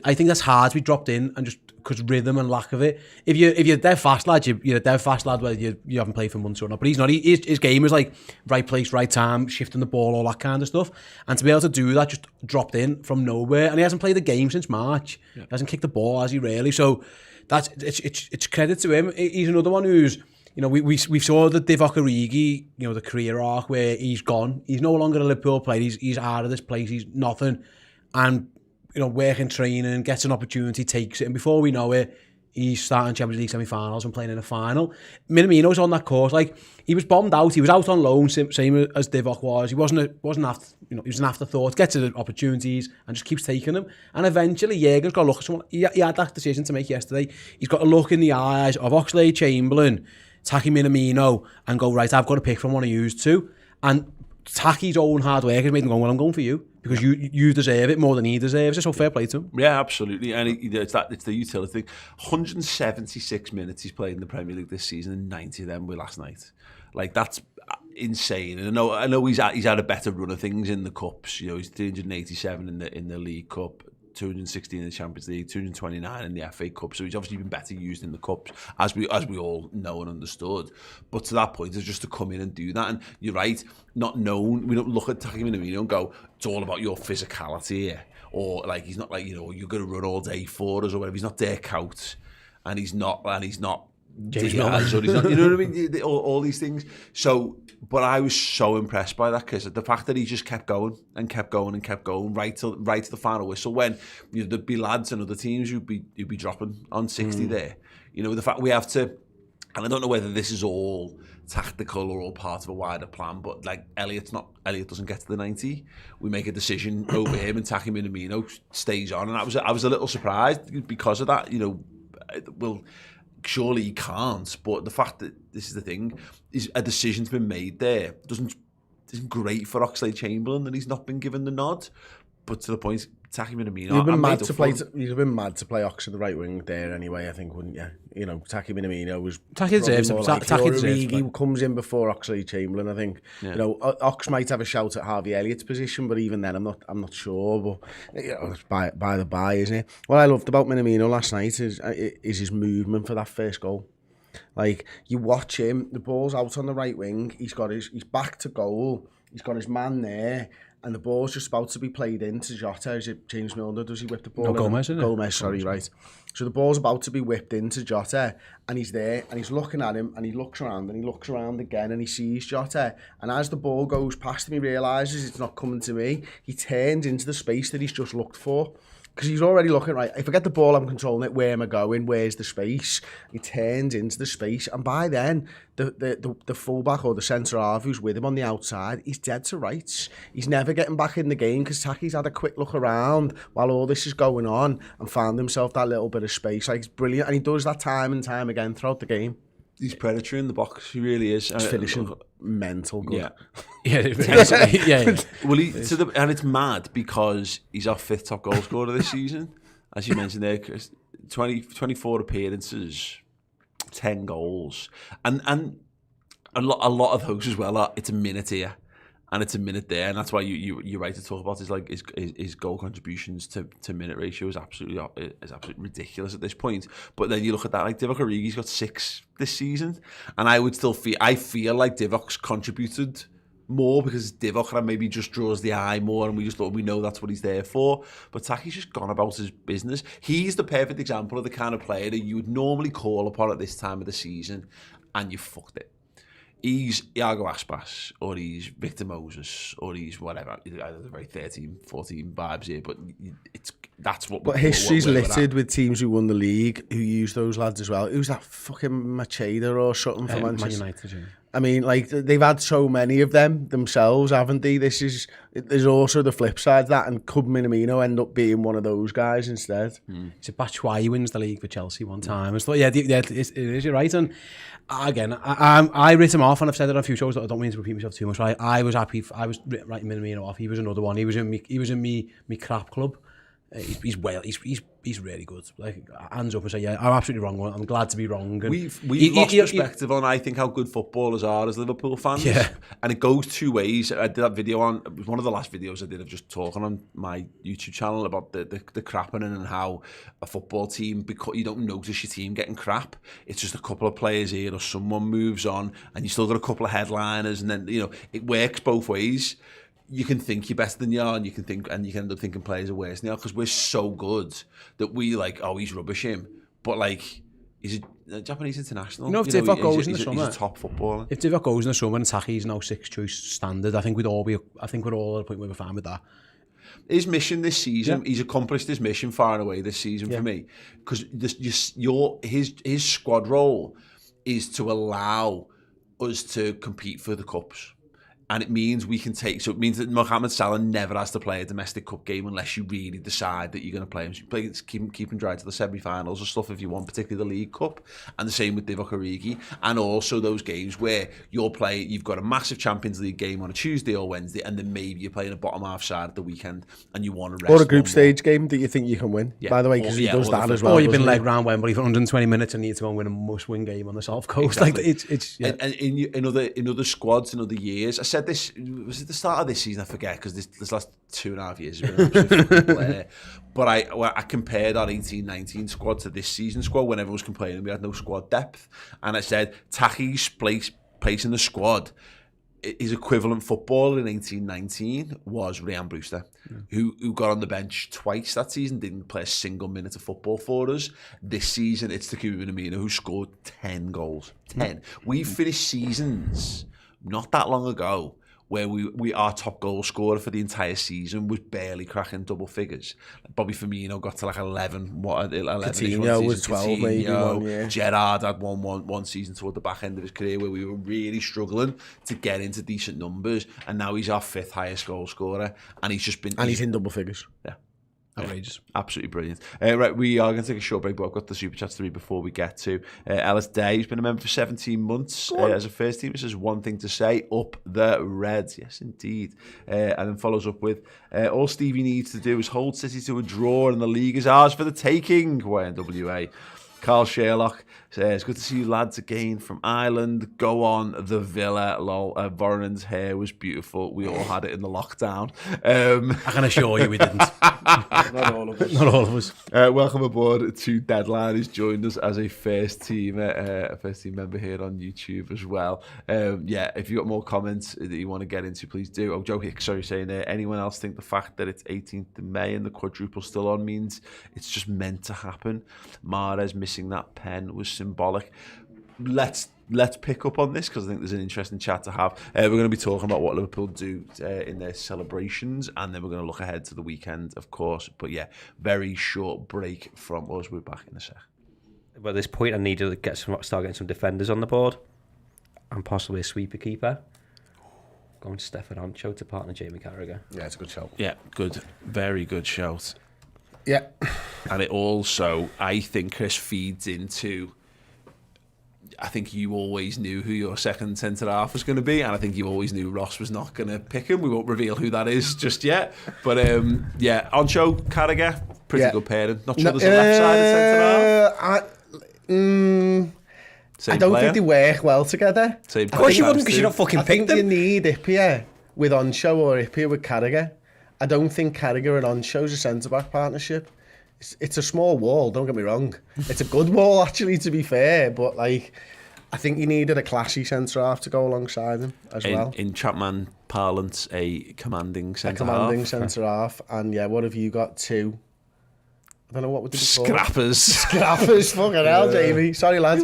I think that's hard to be dropped in, and just because rhythm and lack of it. If you're dead fast lad, you're a dead fast lad, whether you haven't played for months or not. But he's not. His game is like right place, right time, shifting the ball, all that kind of stuff. And to be able to do that, just dropped in from nowhere, and he hasn't played the game since March. Yeah. He hasn't kicked the ball, has he, really? So it's credit to him. He's another one who's, you know, we saw the Divock Origi, you know, the career arc where he's gone. He's no longer a Liverpool player. He's out of this place. He's nothing. And, you know, working, training, gets an opportunity, takes it. And before we know it, he's starting Champions League semi-finals and playing in a final. Minamino's on that course. Like, he was bombed out. He was out on loan, same as Divock was. He wasn't he was an afterthought. Gets the opportunities and just keeps taking them. And eventually, Jürgen's got to look at someone. He had that decision to make yesterday. He's got to look in the eyes of Oxlade-Chamberlain, Taki Minamino, and go, right, I've got to pick from one of you two. And Taki's own hard work has made him go, well, I'm going for you, because you deserve it more than he deserves it, so fair play to him. Yeah, absolutely. And it's the utility thing. 176 minutes he's played in the Premier League this season, and 90 of them were last night. Like, that's insane. And I know he's had a better run of things in the cups. You know, he's 387 in the League Cup, 216 in the Champions League, 229 in the FA Cup. So he's obviously been better used in the cups, as we all know and understood. But to that point, it's just to come in and do that. And you're right, not known. We don't look at Taki Minamino and go, it's all about your physicality here. Or like, he's not like, you know, you're going to run all day for us or whatever. He's not Dirk Kuyt, and he's not James Miller. So he's not, you know what I mean? All these things. So, but I was so impressed by that, because the fact that he just kept going and kept going and kept going right to the final whistle, when, you know, there'd be lads and other teams you'd be dropping on 60 there. You know, the fact we have to, and I don't know whether this is all tactical or all part of a wider plan, but like Elliot doesn't get to the 90. We make a decision over him, and Taki Minamino stays on, and I was a little surprised because of that. You know, well, surely he can't, but the fact that this is the thing, is a decision's been made there. Isn't great for Oxlade-Chamberlain that he's not been given the nod, but to the point, Taki Minamino, you've been mad to play Ox at the right wing there anyway, I think, wouldn't you? You know, Taki Minamino was Taki deserves it. He comes in before Oxlade-Chamberlain, I think. Yeah. You know, Ox might have a shout at Harvey Elliott's position, but even then, I'm not sure. But you know, it's by the by, isn't it? What I loved about Minamino last night is his movement for that first goal. Like, you watch him, the ball's out on the right wing. He's back to goal. He's got his man there. And the ball's just about to be played into Jota. Is it James Milner? Does he whip the ball? No, Gomez, isn't it? Gomez, sorry, right. So the ball's about to be whipped into Jota, and he's there, and he's looking at him, and he looks around, and he looks around again, and he sees Jota. And as the ball goes past him, he realises it's not coming to me. He turns into the space that he's just looked for. because he's already looking, right, if I get the ball, I'm controlling it, where am I going, where's the space? He turns into the space, and by then, the fullback or the centre-half who's with him on the outside, he's dead to rights. He's never getting back in the game because Taki's had a quick look around while all this is going on and found himself that little bit of space. Like, it's brilliant, and he does that time and time again throughout the game. He's predatory in the box. He really is. He's finishing mental good. Yeah. yeah. Well, and it's mad because he's our 5th top goal scorer this season. As you mentioned there, Chris, 24 appearances, 10 goals. And a lot of those as well, it's a minute here and it's a minute there. And that's why you're right to talk about his goal contributions to minute ratio is absolutely ridiculous at this point. But then you look at that, like Divock Origi's got 6 this season. And I feel like Divock's contributed more because Divock maybe just draws the eye more and we know that's what he's there for. But Taki's just gone about his business. He's the perfect example of the kind of player that you would normally call upon at this time of the season and you fucked it. He's Iago Aspas, or he's Victor Moses, or he's whatever. There's very 13, 14 vibes here, but that's what. But history's littered with teams who won the league who use those lads as well. Who's that fucking Macheda or something for Manchester United? Yeah. I mean, like, they've had so many of them themselves, haven't they? There's also the flip side of that, and could Minamino end up being one of those guys instead? It's a Batshuayi wins the league for Chelsea one time. And so, it is, you're right. And again, I writ him off, and I've said it on a few shows that I don't mean to repeat myself too much. Right? I was happy. I was writing Minamino off. He was another one. He was in me crap club. He's really good. Like, hands up and say, yeah, I'm absolutely wrong. I'm glad to be wrong. And we've lost perspective on, I think, how good footballers are as Liverpool fans. Yeah. And it goes two ways. I did that video it was one of the last videos I did of just talking on my YouTube channel about the crapping and how a football team, because you don't notice your team getting crap. It's just a couple of players here or someone moves on and you still got a couple of headliners, and then, it works both ways. You can think you're better than you are, and you can end up thinking players are worse than you are, because we're so good that we like, oh, he's rubbish him. But like, he's a Japanese international. If Divock goes in the summer, he's a top footballer. If Divock goes in the summer and Taki's now 6th choice standard, I think we're all at a point where we're fine with that. His mission this season, he's accomplished his mission far and away this season for me, because his squad role is to allow us to compete for the cups. And it means it means that Mohamed Salah never has to play a domestic cup game unless you really decide that you're going to play him. So keep him dry to the semi-finals or stuff if you want, particularly the League Cup. And the same with Divock Origi. And also those games where you've got a massive Champions League game on a Tuesday or Wednesday, and then maybe you're playing a bottom half side at the weekend and you want to rest. Or a group stage game that you think you can win, by the way, because he does that as well. Or you've been leg round Wembley for 120 minutes and need to go and win a must-win game on the South Coast. Exactly. Like, And in other squads, in other years, I said this, was it the start of this season? I forget, because this last 2.5 years has been an absolute blur. But I compared our 18-19 squad to this season squad when everyone was complaining we had no squad depth. And I said, Taki's place in the squad, his equivalent footballer in 18-19 was Ryan Brewster, who got on the bench twice that season, didn't play a single minute of football for us. This season, it's Takuma Minamino who scored 10 goals. 10. We finished seasons not that long ago where our top goal scorer for the entire season was barely cracking double figures. Bobby Firmino got to like 11. Coutinho was 12 maybe. Gerrard had one season toward the back end of his career where we were really struggling to get into decent numbers, and now he's our 5th highest goal scorer, and he's just been... And he's in double figures. Yeah. Outrageous. Absolutely brilliant. Right, we are going to take a short break, but I've got the Super Chats to read before we get to Ellis Day. He's been a member for 17 months as a first team. This is one thing to say, up the Reds. Yes, indeed. And then follows up with, all Stevie needs to do is hold City to a draw and the league is ours for the taking. YNWA. Carl Sherlock says, good to see you lads again from Ireland. Go on, the Villa. Lol. Voronen's hair was beautiful. We all had it in the lockdown. I can assure you we didn't. Not all of us. Not all of us. Welcome aboard to Deadline, who's joined us as a first team member here on YouTube as well. If you've got more comments that you want to get into, please do. Oh, Joe Hicks, sorry, saying anyone else think the fact that it's 18th of May and the quadruple still on means it's just meant to happen? Mahrez missing that pen was symbolic. Let's let's pick up on this because I think there's an interesting chat to have. We're going to be talking about what Liverpool do in their celebrations, and then we're going to look ahead to the weekend, of course. But yeah, very short break from us. We're back in a sec. But at this point, I need to start getting some defenders on the board, and possibly a sweeper keeper. Going Stefan Ancho to partner Jamie Carragher. Yeah, it's a good shout. Yeah, good, very good shout. Yeah. And it also, I think, Chris, feeds into, I think you always knew who your second centre-half was going to be, and I think you always knew Ross was not going to pick him. We won't reveal who that is just yet. But, yeah, Ancho, Carragher, pretty good pairing. Not sure there's a left-sided centre-half. I don't think they work well together. Of course you wouldn't, because you don't fucking pick them. I think you need Ipia with Ancho or Ipia with Carragher. I don't think Carragher and Ancho's a centre-back partnership. It's a small wall, don't get me wrong. It's a good wall, actually, to be fair. But, like, I think you needed a classy centre-half to go alongside him as well. In Chapman parlance, a commanding centre-half. A commanding centre-half. And, yeah, what have you got? Two? I don't know what would be called. Scrappers, fucking hell, Jamie. Sorry, lads.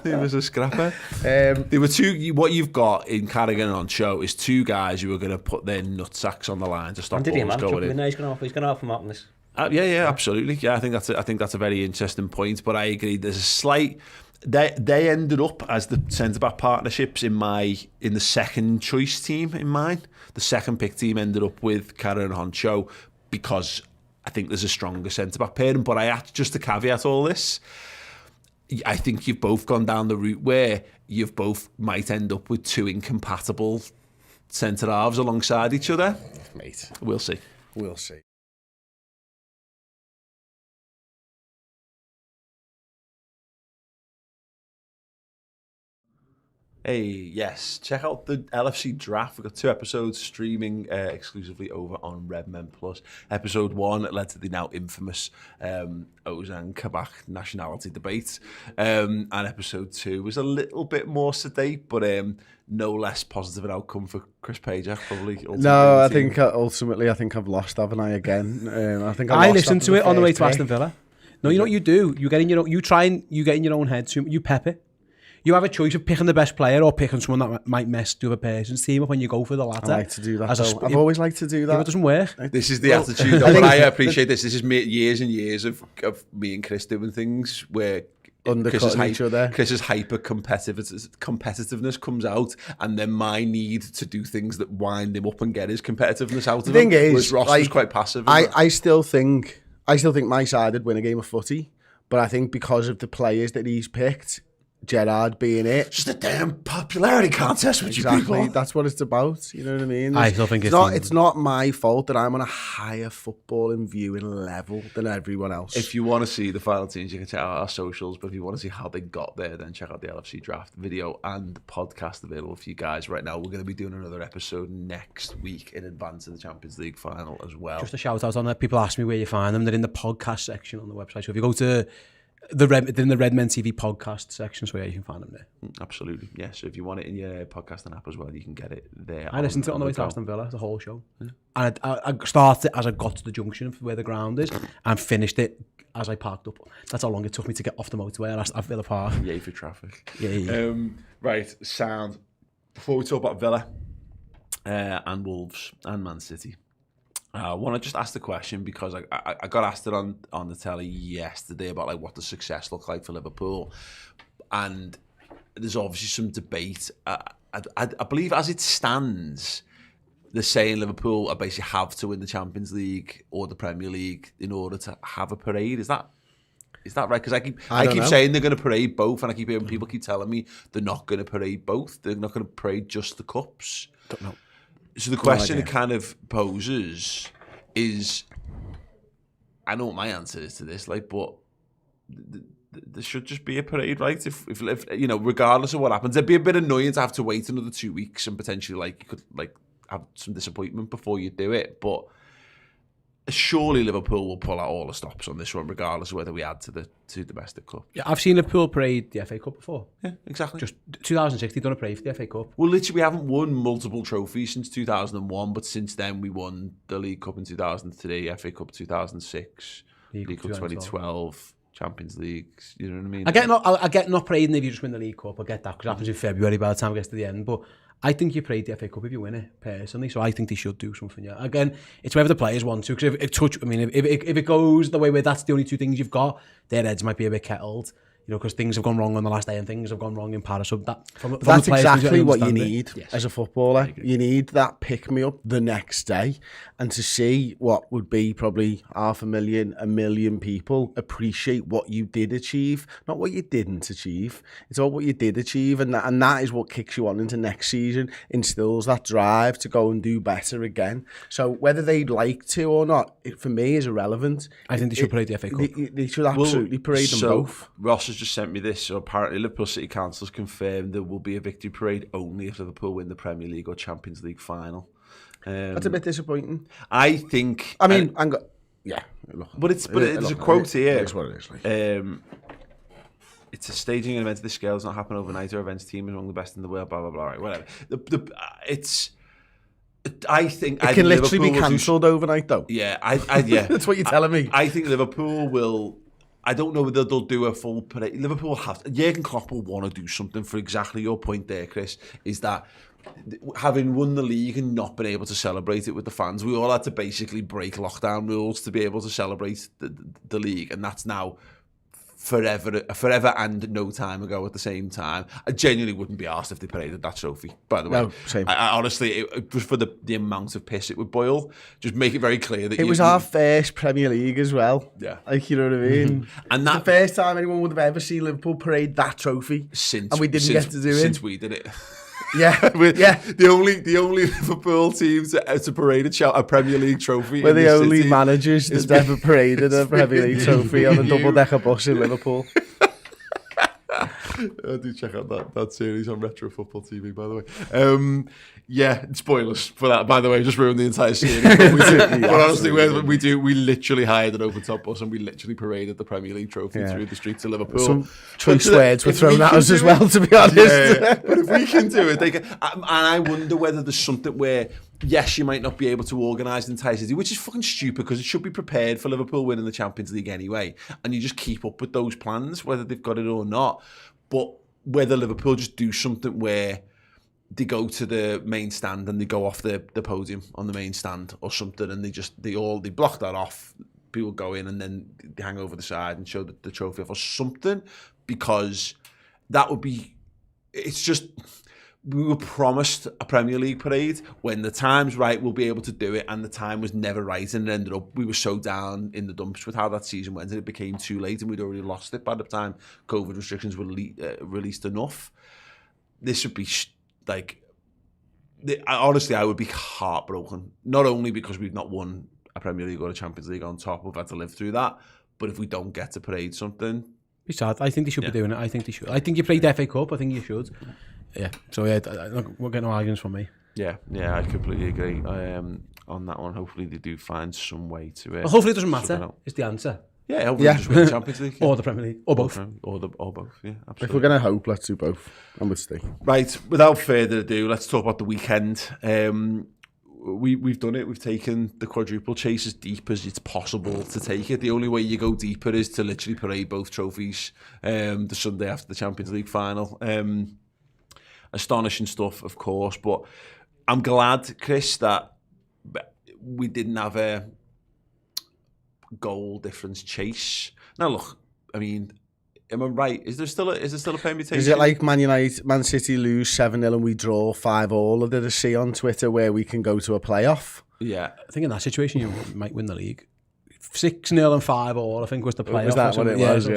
He was a scrapper. There were two. What you've got in Carragher and Ancho is two guys who are going to put their nutsacks on the line to stop balls going in. He's going to help him out on this. Yeah, absolutely. Yeah, I think that's a very interesting point. But I agree. There's a slight. They ended up as the centre back partnerships in the second choice team in mine. The second pick team ended up with Carragher and Ancho because I think there's a stronger centre-back pairing, but just to caveat all this, I think you've both gone down the route where you've both might end up with two incompatible centre-halves alongside each other. Mate. We'll see. We'll see. Hey, yes. Check out the LFC draft. We've got 2 episodes streaming exclusively over on Redmen Plus. Episode 1 led to the now infamous Ozan Kabak nationality debate. And episode 2 was a little bit more sedate, but no less positive an outcome for Chris Pajak, probably. No, I think ultimately I've lost, haven't I, again? I listened to it on the way to Aston Villa. No, you know what you do? You get in your own, you get in your own head, you pep it. You have a choice of picking the best player or picking someone that might mess the other person's team up when you go for the latter. I like to do that. I've always liked to do that. It doesn't work. This is the attitude. But I appreciate this. This is years and years of me and Chris doing things where Chris's hyper competitiveness comes out, and then my need to do things that wind him up and get his competitiveness out of him. The thing is, Ross was quite passive. I still think my side would win a game of footy, but I think because of the players that he's picked, Gerrard being it, just a damn popularity contest with you people. That's what it's about. You know what I mean? I still think it's not my fault that I'm on a higher footballing viewing level than everyone else. If you want to see the final teams, you can check out our socials. But if you want to see how they got there, then check out the LFC draft video and the podcast available for you guys right now. We're going to be doing another episode next week in advance of the Champions League final as well. Just a shout out on that. People ask me where you find them. They're in the podcast section on the website. So if you go to in the Redmen TV podcast section, so yeah, you can find them there. Absolutely, yeah. So if you want it in your podcasting app as well, you can get it there. I listened to it on the way to Aston Villa, the whole show. Yeah. And I started it as I got to the junction of where the ground is, and finished it as I parked up. That's how long it took me to get off the motorway at Villa Park. Yay for traffic. Yeah. Right, sound. Before we talk about Villa and Wolves and Man City, I want to just ask the question because I got asked it on the telly yesterday about like what does success look like for Liverpool, and there's obviously some debate. I believe as it stands, they're saying Liverpool basically have to win the Champions League or the Premier League in order to have a parade. Is that right? Because I keep saying they're going to parade both, and I keep hearing people keep telling me they're not going to parade both. They're not going to parade just the cups. Don't know. So the question it kind of poses is, I know what my answer is to this, like, but there should just be a parade, right? If you know, regardless of what happens, it'd be a bit annoying to have to wait another 2 weeks and potentially like you could like have some disappointment before you do it. But surely Liverpool will pull out all the stops on this one, regardless of whether we add to the domestic cup. Yeah, I've seen Liverpool parade the FA Cup before. Yeah, exactly. Just 2006, they've done a parade for the FA Cup. Well, literally, we haven't won multiple trophies since 2001, but since then we won the League Cup in 2003, FA Cup 2006, League Cup 2012, Champions League. You know what I mean? I get not parading if you just win the League Cup. I get that because it happens in February by the time it gets to the end. But I think you parade the FA Cup if you win it, personally. So I think they should do something. Yeah. Again, it's whether the players want to. Because if it goes the way where that's the only two things you've got, their heads might be a bit kettled. You know, because things have gone wrong on the last day and things have gone wrong in Paris. So that's exactly what you need as a footballer. Yes. You need that pick-me-up the next day, and to see what would be probably 500,000, 1 million people appreciate what you did achieve, not what you didn't achieve. It's all what you did achieve, and that is what kicks you on into next season, instills that drive to go and do better again. So whether they'd like to or not, it, for me, is irrelevant. I think they should parade the FA Cup. They should absolutely parade them both. Ross has just sent me this. So apparently Liverpool City Council's confirmed there will be a victory parade only if Liverpool win the Premier League or Champions League final. That's a bit disappointing. I think. I mean, yeah. But there's a quote here. It's what it is. Like. It's a staging an event of this scale does not happen overnight. Our events team is among the best in the world. Blah blah blah. Right, whatever. I think it can literally be cancelled overnight, though. Yeah, yeah. That's what you're telling me. I think Liverpool will. I don't know whether they'll do a full parade. Liverpool will have. Jurgen Klopp will want to do something for exactly your point there, Chris. Is that having won the league and not been able to celebrate it with the fans, we all had to basically break lockdown rules to be able to celebrate the league, and that's now forever and no time ago at the same time. I genuinely wouldn't be asked if they paraded that trophy, by the way. No, same. I honestly, it was for the amount of piss it would boil. Just make it very clear that it was our first Premier League as well. Yeah. Like, you know what I mean? And the first time anyone would have ever seen Liverpool parade that trophy. And we didn't get to do it. Since we did it. Yeah, yeah. The only Liverpool team to parade a Premier League trophy. We're the only managers that ever paraded a Premier League trophy on a double-decker bus in Liverpool. I do check out that series on Retro Football TV, by the way. Yeah, spoilers for that, by the way. Just ruined the entire series. But honestly, we literally hired an open-top bus and we literally paraded the Premier League trophy through the streets of Liverpool. Some choice words were thrown at us as well, to be honest. Yeah, but if we can do it, they can. And I wonder whether there's something where, yes, you might not be able to organise the entire city, which is fucking stupid because it should be prepared for Liverpool winning the Champions League anyway. And you just keep up with those plans, whether they've got it or not. But whether Liverpool just do something where they go to the main stand and they go off the podium on the main stand or something, and they block that off. People go in and then they hang over the side and show the trophy off or something, because that would be. It's just. We were promised a Premier League parade. When the time's right, we'll be able to do it. And the time was never right. And it ended up, we were so down in the dumps with how that season went. And it became too late and we'd already lost it by the time COVID restrictions were released enough. This would be honestly, I would be heartbroken. Not only because we've not won a Premier League or a Champions League on top, we've had to live through that. But if we don't get to parade something. Be sad. I think they should be doing it. I think they should. I think you played the FA Cup. I think you should. Yeah. So yeah, we're getting no arguments from me. Yeah, I completely agree on that one. Hopefully they do find some way to it. Well, hopefully it doesn't matter. Is the answer. Yeah, hopefully just win the Champions League. Or the Premier League. Or both. Or both, yeah, absolutely. If we're going to hope, let's do both. And we'll stay. Right, without further ado, let's talk about the weekend. We've done it. We've taken the quadruple chase as deep as it's possible to take it. The only way you go deeper is to literally parade both trophies the Sunday after the Champions League final. Astonishing stuff, of course, but I'm glad, Chris, that we didn't have a goal difference chase. Now, look, I mean, am I right? Is there still a permutation? Is it like Man City lose 7-0 and we draw 5-5? Did I see on Twitter where we can go to a playoff? Yeah, I think in that situation you might win the league. 6-0 and 5-5, I think was the playoff. Was that what it was?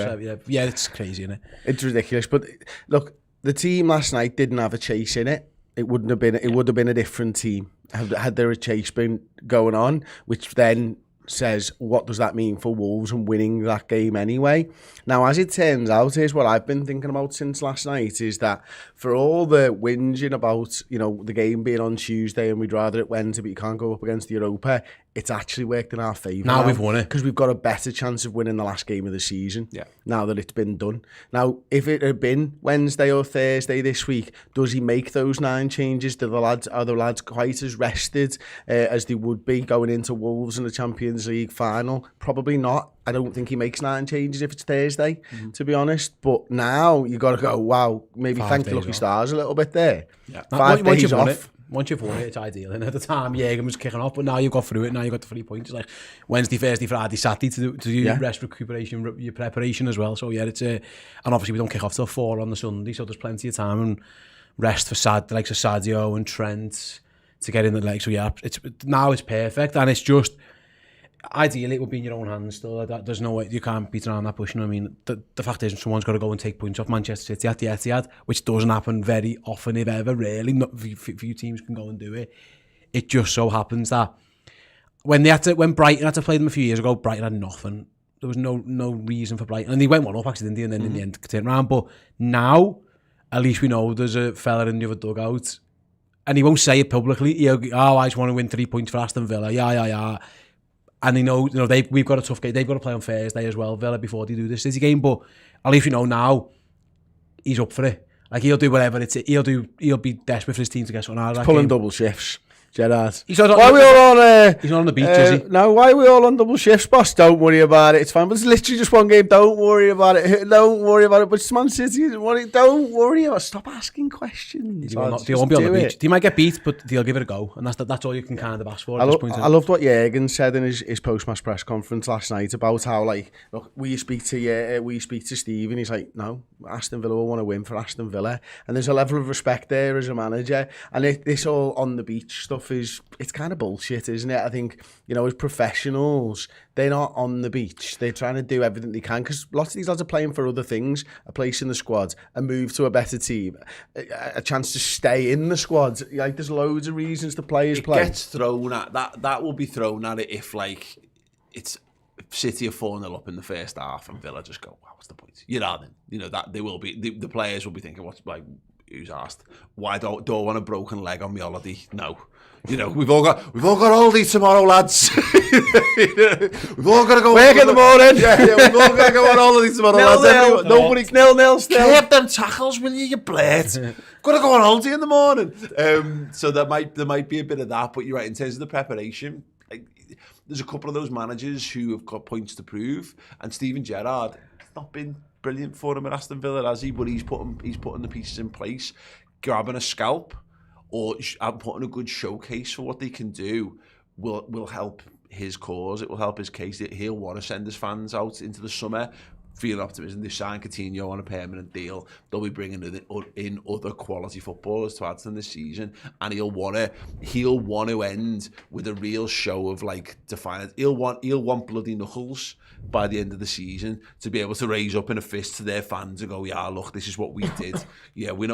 Yeah, it's crazy, isn't it? It's ridiculous. But look, the team last night didn't have a chase in it. It would have been a different team had there a chase been going on, which then says, what does that mean for Wolves and winning that game anyway? Now, as it turns out, here's what I've been thinking about since last night, is that for all the whinging about, the game being on Tuesday and we'd rather it Wednesday, but you can't go up against Europa, it's actually worked in our favour. Now we've won it. Because we've got a better chance of winning the last game of the season. Yeah. Now that it's been done. Now, if it had been Wednesday or Thursday this week, does he make those 9 changes? Are the lads quite as rested as they would be going into Wolves in the Champions League final? Probably not. I don't think he makes 9 changes if it's Thursday, to be honest. But now you got to go, wow, maybe thank the lucky stars a little bit there. Yeah. 5 days off. Once you've won it, it's ideal. And at the time, Jürgen was kicking off, but now you've got through it. Now you've got the 3 points. It's like Wednesday, Thursday, Friday, Saturday to do your rest, recuperation, your preparation as well. So yeah, it's and obviously we don't kick off till 4 on the Sunday, so there's plenty of time and rest for the likes of Sadio and Trent to get in the legs. So yeah, it's perfect, and it's just ideally it would be in your own hands still. There's no way you can't beat around that bush. You know what I mean? The fact is someone's got to go and take points off Manchester City at the Etihad, which doesn't happen very often, if ever, really. Not few teams can go and do it. It just so happens that when Brighton had to play them a few years ago, Brighton had nothing. There was no reason for Brighton, and they went 1 up actually, didn't they? And then in the end turned around. But now at least we know there's a fella in the other dugout, and he won't say it publicly. He'll go, I just want to win 3 points for Aston Villa. Yeah. And they know, we've got a tough game. They've got to play on Thursday as well, Villa, before they do this City game. But at least we know now he's up for it. Like he'll do whatever it's. He'll be desperate for his team to get something out of that pulling game. Double shifts. Gerrard. Why are we all on? He's not on the beach, is he? No, why are we all on double shifts, boss? Don't worry about it. It's fine. But it's literally just one game. Don't worry about it. Don't worry about it. But it's Man City. Don't worry about it. Stop asking questions. They won't be on the beach. They might get beat, but they'll give it a go. And that's all you can kind of ask for at this point. I loved what Jürgen said in his post-match press conference last night about how, like, look, we speak to Steve, and he's like, no, Aston Villa will want to win for Aston Villa. And there's a level of respect there as a manager. And this all on the beach stuff it's kind of bullshit, isn't it? I think, as professionals, they're not on the beach. They're trying to do everything they can, because lots of these lads are playing for other things, a place in the squad, a move to a better team, a chance to stay in the squad. Like, there's loads of reasons the players play. It gets thrown at that will be thrown at it if, like, it's City are 4-0 up in the first half and Villa just go, wow, what's the point? That they will be, the players will be thinking, what's, like, who's asked, why do I want a broken leg on my holiday? No. We've all got holiday tomorrow, lads. We've all got to go work in the morning. Yeah, we've all got to go on holiday tomorrow, lads. Nobody's 0-0 still. Keep them tackles, will you blade? Got to go on holiday in the morning. So there might be a bit of that, but you're right in terms of the preparation. There's a couple of those managers who have got points to prove, and Steven Gerrard, it's not been brilliant for him at Aston Villa, has he? But he's putting the pieces in place, grabbing a scalp or putting a good showcase for what they can do will help his cause. It will help his case. He'll want to send his fans out into the summer feeling optimism. They signed Coutinho on a permanent deal. They'll be bringing in other quality footballers to add to them this season, and he'll want to end with a real show of, like, defiance. He'll want bloody knuckles by the end of the season to be able to raise up in a fist to their fans and go, yeah, look, this is what we did. Yeah, we're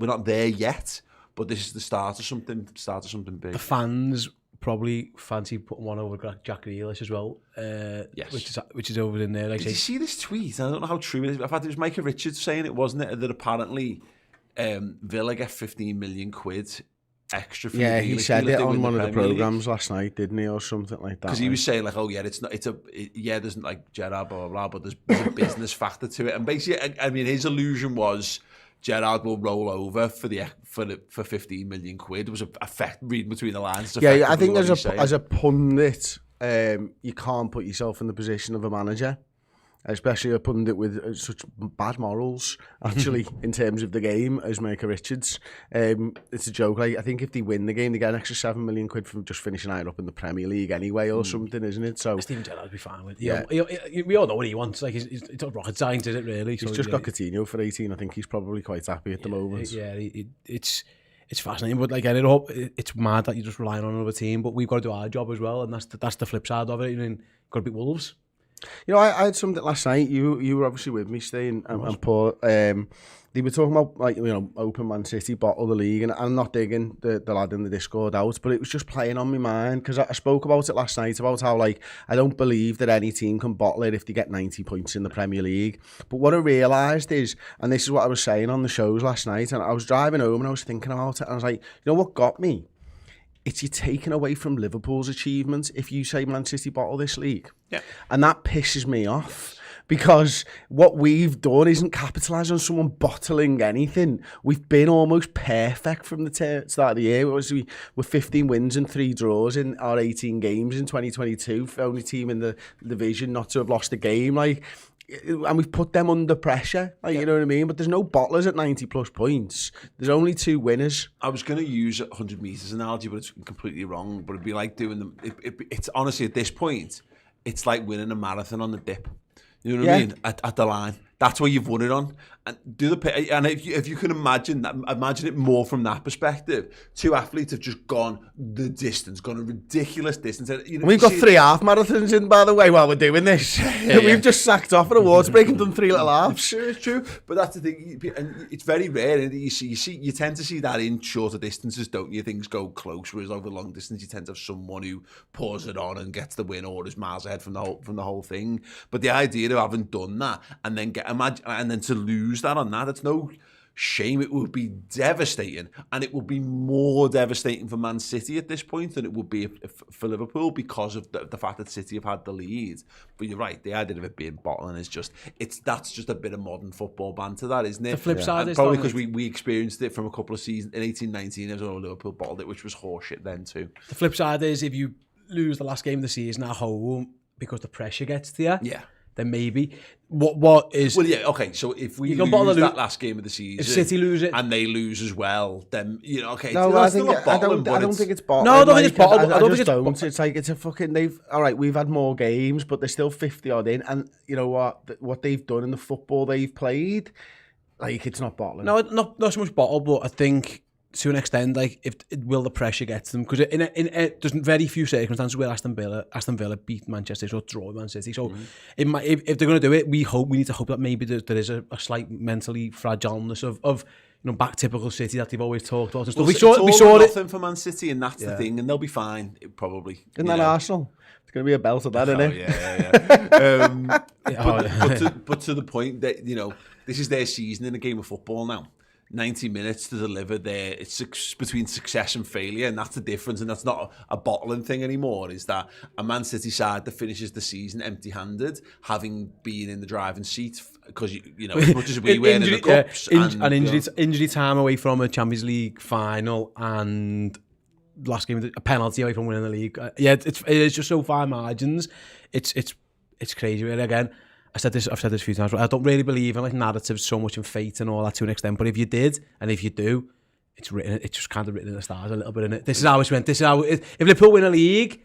not there yet, but this is the start of something big. The fans probably fancy putting one over Jack Grealish as well. Yes. Which is over in there. Like, did you see this tweet? I don't know how true it is. In fact, it was Micah Richards saying it, wasn't it? That apparently Villa get 15 million quid extra for he said it on one of the programmes last night, didn't he, or something like that? Because he was saying, like, oh yeah, there's like Gerrard, blah, blah, blah, but there's a business factor to it. And basically, I mean, his illusion was Gerrard will roll over for 15 million quid. It was reading between the lines. Yeah, I think as a pundit, you can't put yourself in the position of a manager, especially a pundit with such bad morals, actually, in terms of the game, as Micah Richards. It's a joke. Like, I think if they win the game, they get an extra 7 million quid from just finishing higher up in the Premier League anyway, or something, isn't it? So Steven Gerrard would be fine with it. We all know what he wants. Like, it's not rocket science, is it, really? He's just got Coutinho for 18. I think he's probably quite happy at the moment. Yeah, it's fascinating, but like, it's mad that you're just relying on another team, but we've got to do our job as well, and that's the flip side of it. You've got to beat Wolves. I had something last night. You were obviously with me, Stain and Paul. They were talking about, like, open Man City, bottle the league, and I'm not digging the lad in the Discord out, but it was just playing on my mind, because I spoke about it last night, about how, like, I don't believe that any team can bottle it if they get 90 points in the Premier League. But what I realised is, and this is what I was saying on the shows last night, and I was driving home and I was thinking about it, and I was like, what got me it's you're taking away from Liverpool's achievements if you say Man City bottle this league. Yeah. And that pisses me off. Because what we've done isn't capitalise on someone bottling anything. We've been almost perfect from the start of the year. We were 15 wins and 3 draws in our 18 games in 2022. Only team in the division not to have lost a game. Like, and we've put them under pressure. Like, you know what I mean? But there's no bottlers at 90 plus points. There's only 2 winners. I was going to use a 100 metres analogy, but it's completely wrong. But it'd be like doing them. It's honestly, at this point, it's like winning a marathon on the dip. You know what I mean? At the line. That's where you've won it on. And if you can imagine that, imagine it more from that perspective. 2 athletes have just gone the distance, gone a ridiculous distance. You know, we've got 3 half marathons in, by the way, while we're doing this. We've just sacked off at a water break and done 3 little halves. It's true. But that's the thing. And it's very rare. You tend to see that in shorter distances, don't you? Things go close, whereas over long distance, you tend to have someone who pours it on and gets the win or is miles ahead from the whole thing. But the idea of having done that and then to lose that on that, it's no shame. It would be devastating, and it would be more devastating for Man City at this point than it would be for Liverpool because of the fact that City have had the lead. But you're right, the idea of it being bottling is that's just a bit of modern football banter, that, isn't it? The flip side is probably because we experienced it from a couple of seasons in 18-19. There was all Liverpool bottled it, which was horseshit then too. The flip side is if you lose the last game of the season at home because the pressure gets to you, then maybe what is... Well, yeah, okay, so if we lose that last game of the season... If City lose it... And they lose as well, then, you know, okay... No, I don't think it's bottling. No, I don't think it's bottling. It's like, it's a fucking... All right, we've had more games, but they're still 50-odd in, and you know what they've done in the football they've played, like, it's not bottling. No, not so much bottle, but I think... to an extent, like, will the pressure get to them? Because there's very few circumstances where Aston Villa beat Manchester City or draw Man City. So it might, if they're going to do it, we need to hope that maybe there is a slight mentally fragileness of back typical City that they've always talked about. Well, we saw nothing for Man City, and that's the thing, and they'll be fine, probably. Isn't that Arsenal? It's going to be a belt of that, isn't it? But to the point that, this is their season in a game of football now. 90 minutes to deliver there. It's between success and failure, and that's the difference. And that's not a bottling thing anymore. Is that a Man City side that finishes the season empty-handed, having been in the driving seat, because as much as we were in the cups, injury time away from a Champions League final, and last game a penalty away from winning the league. It is just so fine margins. It's crazy. Really, again, I've said this a few times, but I don't really believe in like narratives so much in fate and all that to an extent. But if you did, and if you do, it's just kind of written in the stars a little bit, innit? This is how it's went. This is how if Liverpool win a league,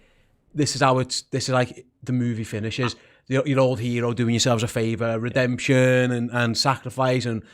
this is like the movie finishes. Your old hero doing yourselves a favour, redemption and sacrifice and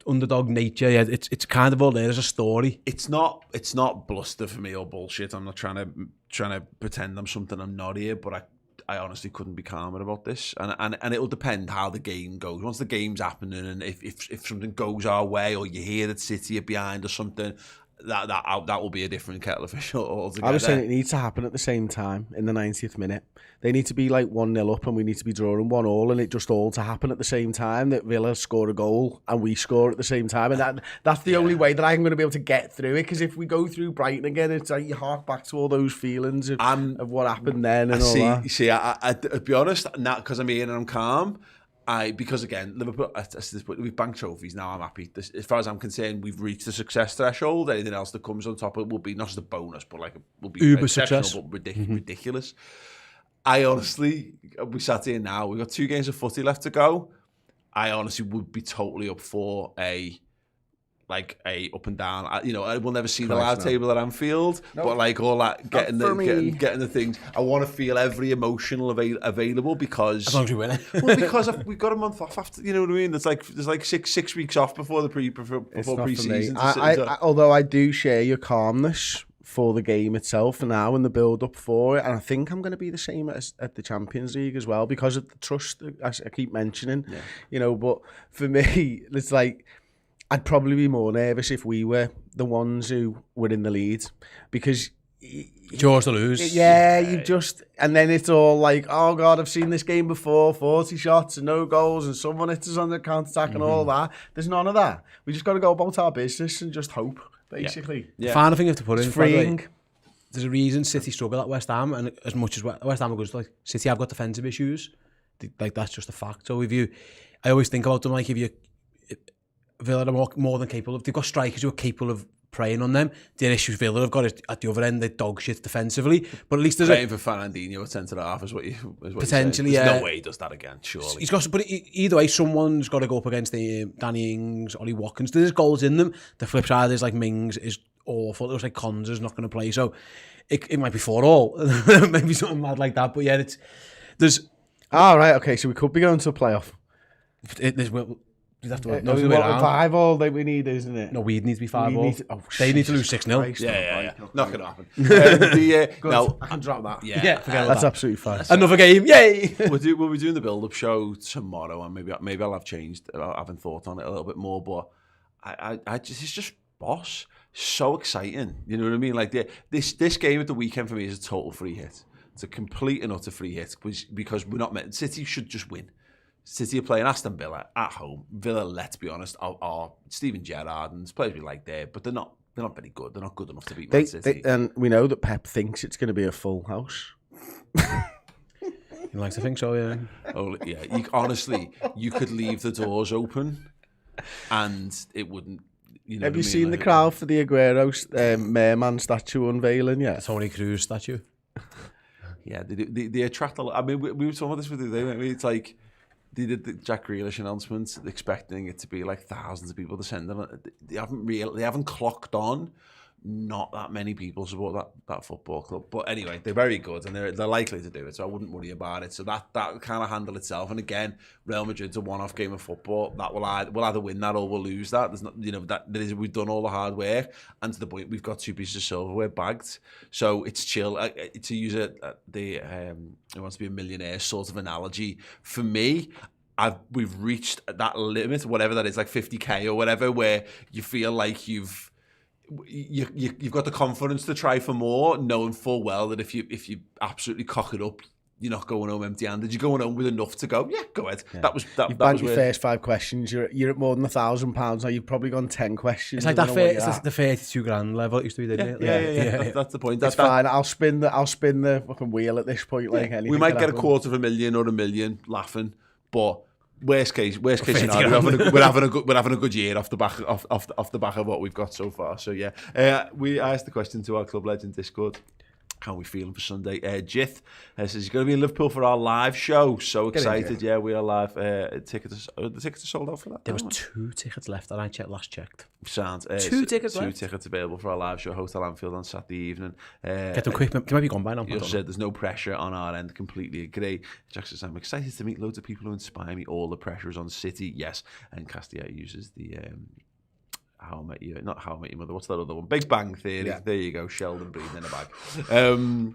underdog nature. Yeah, it's kind of all there as a story. It's not bluster for me or bullshit. I'm not trying to pretend I'm something I'm not here, but I honestly couldn't be calmer about this, and it'll depend how the game goes. Once the game's happening, and if something goes our way, or you hear that City are behind or something, that will be a different kettle of fish altogether. I was saying it needs to happen at the same time in the 90th minute. They need to be like 1-0 up, and we need to be drawing 1-1, and it just all to happen at the same time. That Villa score a goal and we score at the same time, and that's the only way that I'm going to be able to get through it. Because if we go through Brighton again, it's like you hark back to all those feelings of what happened then and all that. See, to be honest, now because I'm here and I'm calm. Because again, Liverpool, we've banked trophies now. I'm happy. As far as I'm concerned, we've reached the success threshold. Anything else that comes on top of it will be not just a bonus, but will be uber success, but ridiculous. I honestly, we sat here now. We've got 2 games of footy left to go. I honestly would be totally up for a up and down. I will never see the live table at Anfield, but like all that, getting the things. I want to feel every emotional available because as long as we win it. Well, because we've got a month off after. You know what I mean? There's like six weeks off before the pre-season. Although I do share your calmness for the game itself now and the build up for it, and I think I'm going to be the same as at the Champions League as well because of the trust I keep mentioning. But for me, it's like, I'd probably be more nervous if we were the ones who were in the lead, because yours to lose. You just, and then it's all like, oh God, I've seen this game before, 40 shots and no goals, and someone hits us on the counter-attack and all that. There's none of that. We just got to go about our business and just hope, basically. Final thing you have to put in, freeing. there's a reason City struggle at West Ham, and as much as West Ham are good, like City have got defensive issues. Like that's just a fact. So I always think about them like if Villa are more than capable of. They've got strikers who are capable of preying on them. The issues Villa have got is at the other end, they're dog shit defensively. But at least there's praying for Fernandinho at centre half is what potentially. There's yeah. no way he does that again. Surely he's got. But either way, someone's got to go up against the Danny Ings, Ollie Watkins. There's goals in them. The flip side is like Mings is awful. It looks like Konza's not going to play. So it might be 4-4. Maybe something mad like that. But yeah, there's. Right, okay, so we could be going to a playoff. You'd have to No, we want 5-all that we need, isn't it? No, we'd need to be 5-all. They need to lose 6-0. Yeah. Not going to happen. No, I can drop that. Yeah, forget That's that. absolutely fine. Another game, yay! We'll be doing the build-up show tomorrow, and maybe I'll have changed. I haven't thought on it a little bit more, but it's just boss. So exciting, you know what I mean? Like this game at the weekend for me is a total free hit. It's a complete and utter free hit because we're not meant. City should just win. City are playing Aston Villa at home. Villa, let's be honest, are Steven Gerrard and players we like there, but they're not very good. They're not good enough to beat Man City. And we know that Pep thinks it's going to be a full house. He likes to think so, yeah. Oh yeah, honestly, you could leave the doors open, and it wouldn't. You know Have you what I mean? seen the crowd for the Aguero Merman statue unveiling yet? The Tony Cruz statue. Yeah, they attract a lot. I mean, we were talking about this with you. It's like they did the Jack Grealish announcement, expecting it to be like thousands of people descending. They haven't clocked on. Not that many people support that football club, but anyway, they're very good and they're likely to do it. So I wouldn't worry about it. So that kind of handle itself. And again, Real Madrid's a one-off game of football. That we'll either win that or we'll lose that. There's not, we've done all the hard work, and to the point we've got 2 pieces of silverware bagged. So it's chill. To use it wants to be a millionaire sort of analogy for me. We've reached that limit, whatever that is, like 50k or whatever, where you feel like you've got the confidence to try for more, knowing full well that if you absolutely cock it up, you're not going home empty-handed. You're going home with enough to go. Yeah, go ahead. Yeah. You've banked your first 5 questions. You're at more than £1,000 now. You've probably gone 10 questions. It's like the 32 grand level it used to be, didn't it? Yeah. That's the point. It's fine. I'll spin the fucking wheel at this point. Like we might get $250,000 or $1 million laughing, but. Worst case scenario, we're having a good year off the back of what we've got so far. So yeah, I asked the question to our Club Legend Discord. How are we feeling for Sunday? Jith says he's going to be in Liverpool for our live show. So excited! Yeah, we are live. The tickets are sold out for that. There was 2 tickets left that I last checked. Sounds 2 tickets left. 2 tickets available for our live show, Hotel Anfield on Saturday evening. Get them quick. They might be gone by now. You said there's no pressure on our end. Completely agree. Jack says I'm excited to meet loads of people who inspire me. All the pressure is on City. Yes, and Castilla uses the. How I Met Your Mother. What's that other one? Big Bang Theory. Yeah. There you go. Sheldon breathing in a bag.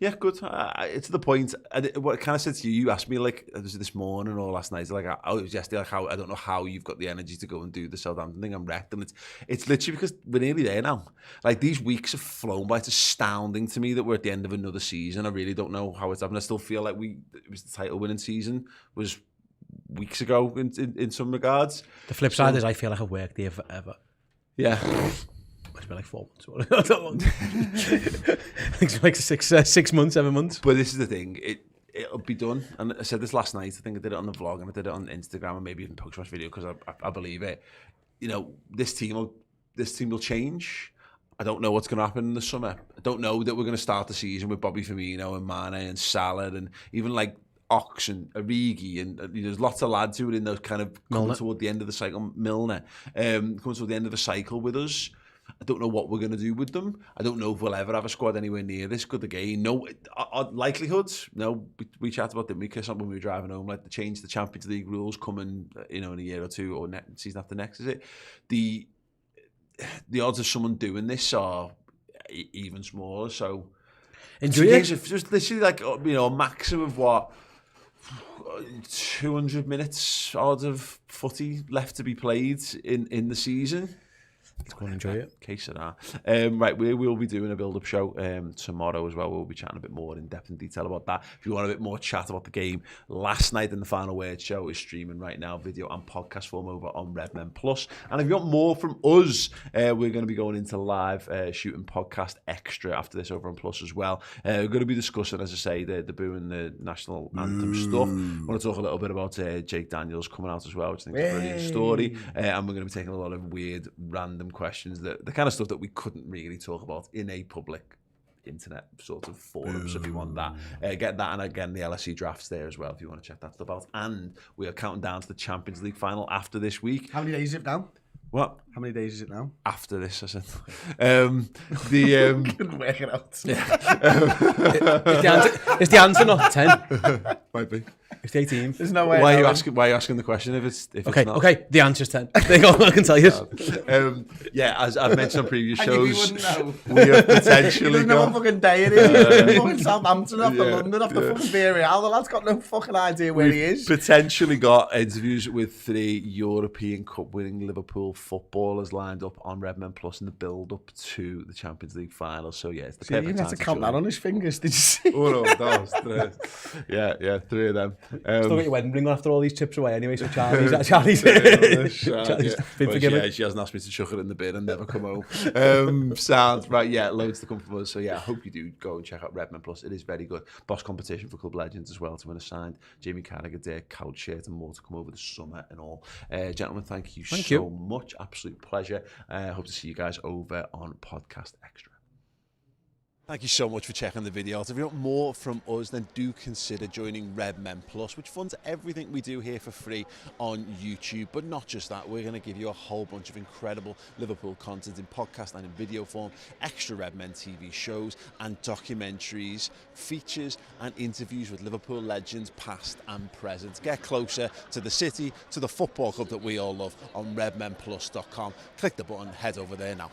Yeah, good. It's the point. What I kind of said to you, you asked me like this morning or last night. Like it was yesterday. Like how I don't know how you've got the energy to go and do the Southampton thing. I'm wrecked, and it's literally because we're nearly there now. Like these weeks have flown by. It's astounding to me that we're at the end of another season. I really don't know how it's happened. I still feel like it was the title winning season was weeks ago in some regards. The flip side is I feel like I've worked here forever. Yeah. It's been like 4 months. I think it's like 6 months, 7 months. But this is the thing. It'll be done. And I said this last night. I think I did it on the vlog and I did it on Instagram and maybe even post-match video because I believe it. You know, this team will change. I don't know what's going to happen in the summer. I don't know that we're going to start the season with Bobby Firmino and Mane and Salah and even like Ox and Origi and there's lots of lads who are in those kind of coming toward the end of the cycle. Milner coming toward the end of the cycle with us. I don't know what we're going to do with them. I don't know if we'll ever have a squad anywhere near this good again. No likelihoods. No, we chatted about them. We kissed up when we were driving home. Like to change the Champions League rules coming, in a year or two or season after next. Is it the odds of someone doing this are even smaller? So enjoy it. Just literally like a maximum of what. 200 minutes odds of footy left to be played in the season. Let's go and enjoy it. Case of that. Right, we will be doing a build-up show tomorrow as well. We'll be chatting a bit more in depth and detail about that. If you want a bit more chat about the game last night, in the Final Word show is streaming right now, video and podcast form over on Redmen Plus. And if you want more from us, we're going to be going into live Shooting Podcast Extra after this over on Plus as well. We're going to be discussing, as I say, the Boo and the national anthem stuff. I want to talk a little bit about Jake Daniels coming out as well, which I think is a brilliant story. And we're going to be taking a lot of weird, random questions, the kind of stuff that we couldn't really talk about in a public internet sort of forum. So if you want that, get that, and again the LSE drafts there as well if you want to check that stuff out. And we are counting down to the Champions League final after this week. How many days is it now? What? How many days is it now? After this, I said. Couldn't work it out. Is the answer not 10? Might be. It's the 18. There's no way. Why are you asking the question if it's not? Okay, the answer's 10. There you go, I can tell you. Yeah, as I've mentioned on previous And you shows, wouldn't know. we have potentially He doesn't know what got... fucking day it is. Fucking Southampton, off the Yeah. London, off the fucking Villarreal. The lad's got no fucking idea where he is. Potentially got interviews with 3 European Cup winning Liverpool footballers lined up on Redmen Plus in the build up to the Champions League final. So yeah, it's the So you perfect even time have to count that on his fingers, did you see? Oh no, that was 3. Yeah, 3 of them. Still got your wedding ring after all these chips away anyway, so Charlie's Charlie's been forgiven. Yeah, she hasn't asked me to chuck it in the bin and never come home. Sounds right, yeah, loads to come from us. So yeah, I hope you do go and check out Redmen Plus. It is very good. Boss competition for club legends as well to win a signed Jamie Carragher Day couch shirt and more to come over the summer and all. Gentlemen, thank you so much. Absolute pleasure. Hope to see you guys over on Podcast Extra. Thank you so much for checking the video out. If you want more from us, then do consider joining Redmen Plus, which funds everything we do here for free on YouTube. But not just that, we're going to give you a whole bunch of incredible Liverpool content in podcast and in video form, extra Redmen TV shows and documentaries, features and interviews with Liverpool legends past and present. Get closer to the city, to the football club that we all love on redmenplus.com. Click the button, head over there now.